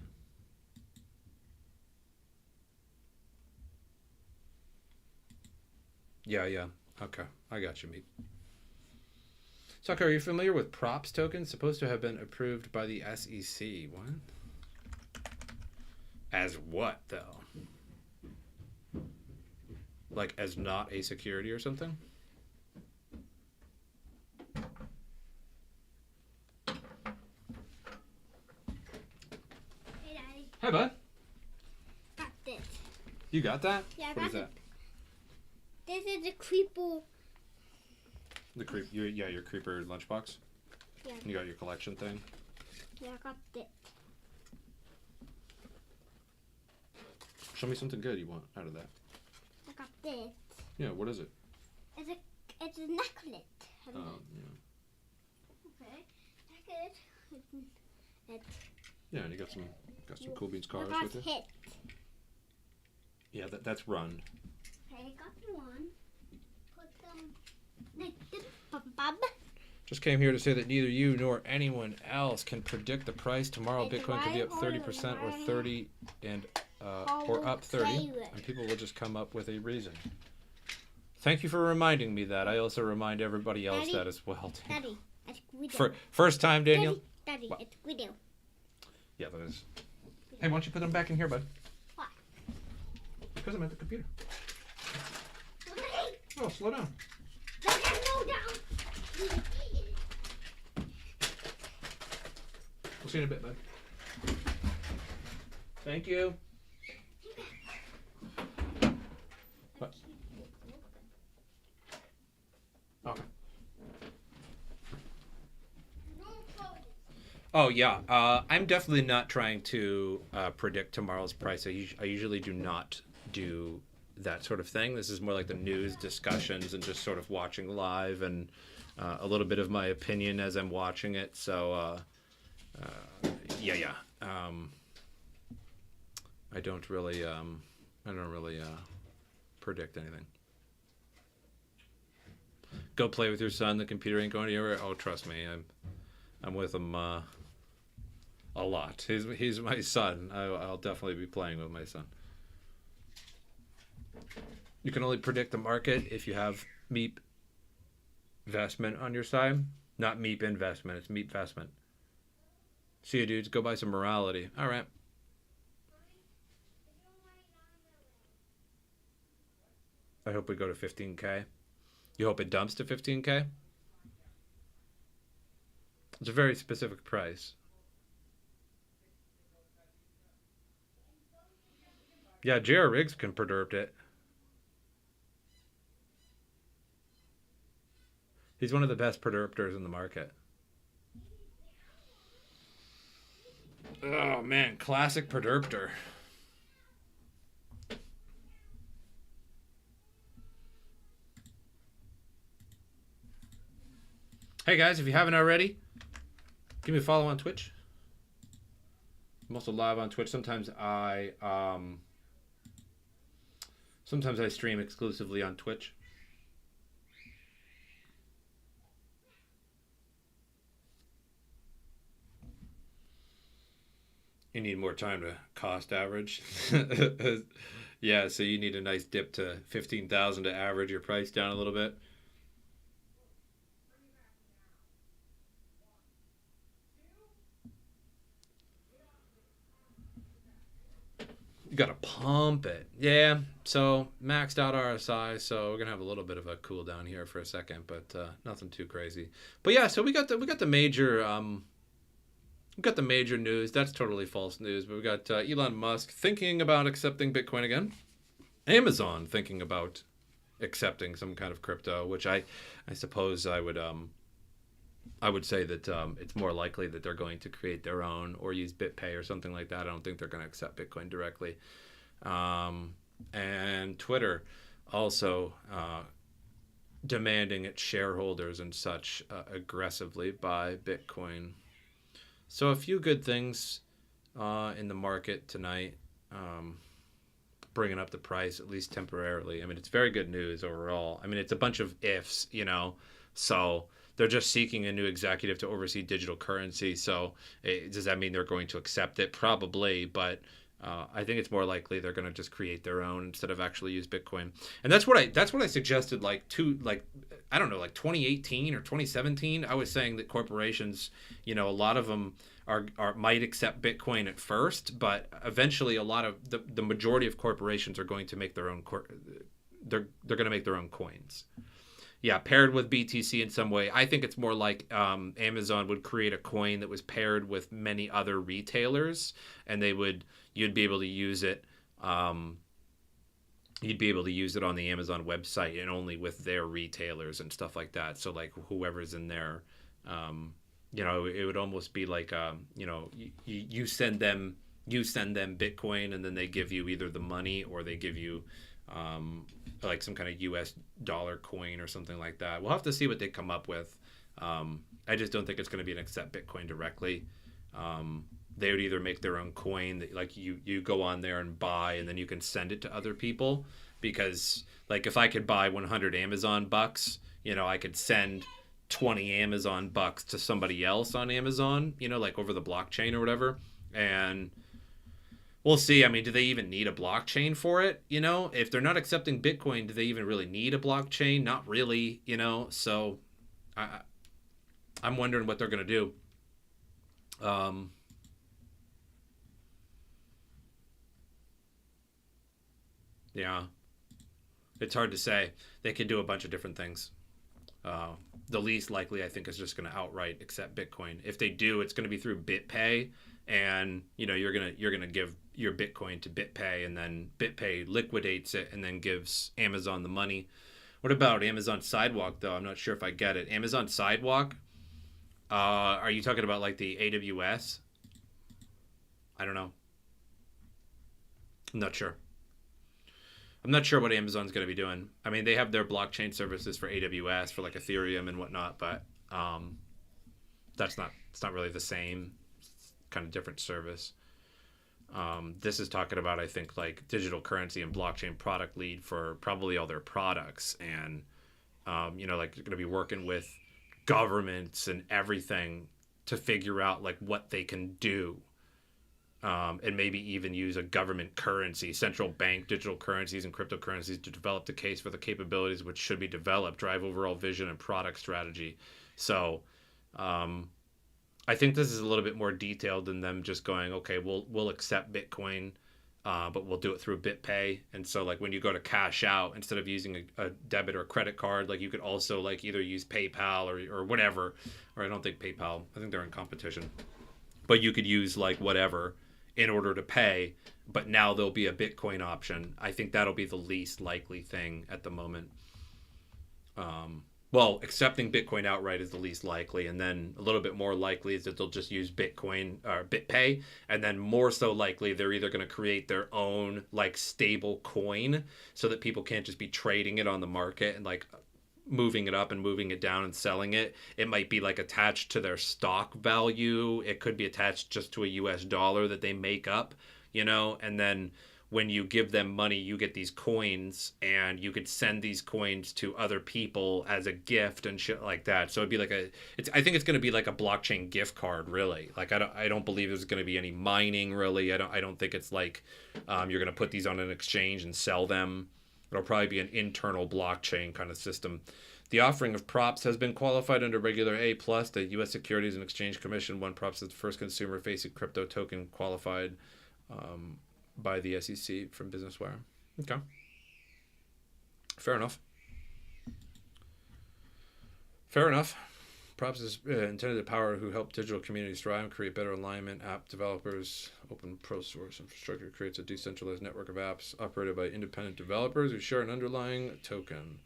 Yeah, yeah. Okay, I got you, meat. Soccer, are you familiar with props tokens? Supposed to have been approved by the SEC. What? As what, though? Like, as not a security or something? Hey, Daddy. Hi, bud. Got this. You got that? Yeah, I What got is that? This is the creeper. The creep. Yeah, your creeper lunchbox. Yeah. You got your collection thing. Yeah, I got this. Show me something good you want out of that. I got this. Yeah, what is it? It's a necklace. Yeah. Okay. Necklace. It's Yeah, and you got some cool beans cars I with got you. hit. Yeah, that's run. Okay, I got one. Put them like this. Bub. Just came here to say that neither you nor anyone else can predict the price tomorrow. It's Bitcoin could be up right 30% or on 30 and or up 30, and people will just come up with a reason. Thank you for reminding me that. I also remind everybody else Daddy, that as well. Daddy, it's Guido. First time, Daniel. Daddy, What? it's Guido. Yeah, that is. Hey, why don't you put them back in here, bud? Why? Because I'm at the computer. Oh, slow down. No, down. We'll see you in a bit, bud. Thank you. What? Okay. Oh yeah, I'm definitely not trying to predict tomorrow's price. I usually do not do that sort of thing. This is more like the news discussions and just sort of watching live and a little bit of my opinion as I'm watching it. So yeah. I don't really predict anything. Go play with your son. The computer ain't going anywhere. Oh, trust me, I'm with him a lot. He's my son. I'll definitely be playing with my son. You can only predict the market if you have Meep investment on your side. Not Meep investment. It's Meep investment. See you, dudes. Go buy some morality. All right. I hope we go to 15K. You hope it dumps to 15K? It's a very specific price. Yeah, J.R. Riggs can predict it. He's one of the best predictors in the market. Oh, man. Classic predictor. Hey, guys, if you haven't already, give me a follow on Twitch. I'm also live on Twitch. Sometimes I stream exclusively on Twitch. You need more time to cost average. Yeah, so you need a nice dip to 15,000 to average your price down a little bit. You gotta pump it. Yeah, so maxed out RSI, so we're gonna have a little bit of a cool down here for a second, but nothing too crazy. But yeah, so we got the major news. That's totally false news. But we got Elon Musk thinking about accepting Bitcoin again. Amazon thinking about accepting some kind of crypto, which I suppose I would say that it's more likely that they're going to create their own or use BitPay or something like that. I don't think they're going to accept Bitcoin directly. And Twitter also demanding its shareholders and such aggressively buy Bitcoin. So a few good things in the market tonight. bringing up the price, at least temporarily. I mean, it's very good news overall. I mean, it's a bunch of ifs, you know. So they're just seeking a new executive to oversee digital currency. So does that mean they're going to accept it? Probably, but I think it's more likely they're going to just create their own instead of actually use Bitcoin. And that's what I suggested like I don't know, like 2018 or 2017. I was saying that corporations, you know, a lot of them are might accept Bitcoin at first, but eventually a lot of the majority of corporations are going to make their own they're going to make their own coins. Yeah, paired with BTC in some way. I think it's more like Amazon would create a coin that was paired with many other retailers, and you'd be able to use it. You'd be able to use it on the Amazon website and only with their retailers and stuff like that. So like whoever's in there, you know, it would almost be like, you know, you send them Bitcoin, and then they give you either the money or they give you like some kind of US dollar coin or something like that. We'll have to see what they come up with. I just don't think it's going to be an accept Bitcoin directly. They would either make their own coin that like you go on there and buy, and then you can send it to other people. Because like if I could buy 100 Amazon bucks, you know, I could send 20 Amazon bucks to somebody else on Amazon, you know, like over the blockchain or whatever. And we'll see. I mean, do they even need a blockchain for it? You know, if they're not accepting Bitcoin, do they even really need a blockchain? Not really, you know. So I'm wondering what they're going to do. Yeah, it's hard to say. They could do a bunch of different things. The least likely, I think, is just going to outright accept Bitcoin. If they do, it's going to be through BitPay, and you know you're gonna give your Bitcoin to BitPay, and then BitPay liquidates it and then gives Amazon the money. What about Amazon Sidewalk though? I'm not sure if I get it. Amazon Sidewalk. Are you talking about like the AWS? I don't know. I'm not sure. I'm not sure what Amazon's going to be doing. I mean, they have their blockchain services for AWS for like Ethereum and whatnot, but it's not really the same. It's kind of different service. This is talking about, I think, like digital currency and blockchain product lead for probably all their products, and you know, like you're going to be working with governments and everything to figure out like what they can do. And maybe even use a government currency, central bank digital currencies and cryptocurrencies to develop the case for the capabilities which should be developed, drive overall vision and product strategy. So I think this is a little bit more detailed than them just going, okay, we'll accept Bitcoin, but we'll do it through BitPay. And so like when you go to cash out, instead of using a debit or credit card, like you could also like either use PayPal or whatever, or I don't think PayPal, I think they're in competition, but you could use like whatever in order to pay, but now there'll be a Bitcoin option. I think that'll be the least likely thing at the moment. Well, accepting Bitcoin outright is the least likely, and then a little bit more likely is that they'll just use Bitcoin or BitPay, and then more so likely they're either going to create their own like stable coin so that people can't just be trading it on the market and like moving it up and moving it down and selling it. It might be like attached to their stock value. It could be attached just to a US dollar that they make up, you know, and then when you give them money, you get these coins, and you could send these coins to other people as a gift and shit like that. So it'd be like I think it's going to be like a blockchain gift card, really. Like I don't believe there's going to be any mining, really. I don't think it's like you're going to put these on an exchange and sell them. It'll probably be an internal blockchain kind of system. The offering of props has been qualified under Regular A+. The U.S. Securities and Exchange Commission won props as the first consumer-facing crypto token qualified by the SEC from Business Wire. Okay. Fair enough. Props is intended to power who help digital communities thrive and create better alignment. App developers, open pro source infrastructure creates a decentralized network of apps operated by independent developers who share an underlying token.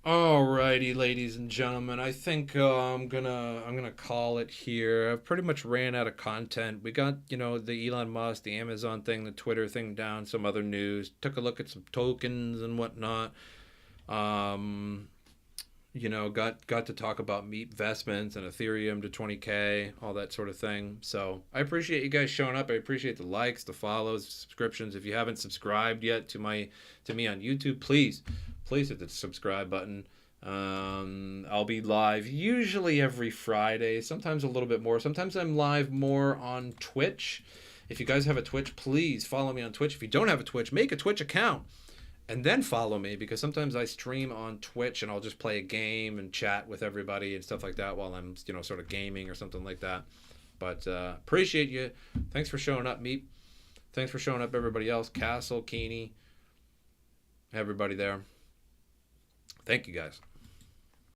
All right. righty, ladies and gentlemen. I think I'm gonna call it here. I've pretty much ran out of content. We got the Elon Musk, the Amazon thing, the Twitter thing down, some other news. Took a look at some tokens and whatnot. Got to talk about Meat Vestments and Ethereum to 20K, all that sort of thing. So I appreciate you guys showing up. I appreciate the likes, the follows, subscriptions. If you haven't subscribed yet to me on YouTube, please hit the subscribe button. I'll be live usually every Friday, sometimes a little bit more. Sometimes I'm live more on Twitch. If you guys have a Twitch, please follow me on Twitch. If you don't have a Twitch, make a Twitch account. And then follow me, because sometimes I stream on Twitch and I'll just play a game and chat with everybody and stuff like that while I'm, sort of gaming or something like that. But appreciate you. Thanks for showing up, Meep. Thanks for showing up, everybody else. Castle, Keeney, everybody there. Thank you, guys.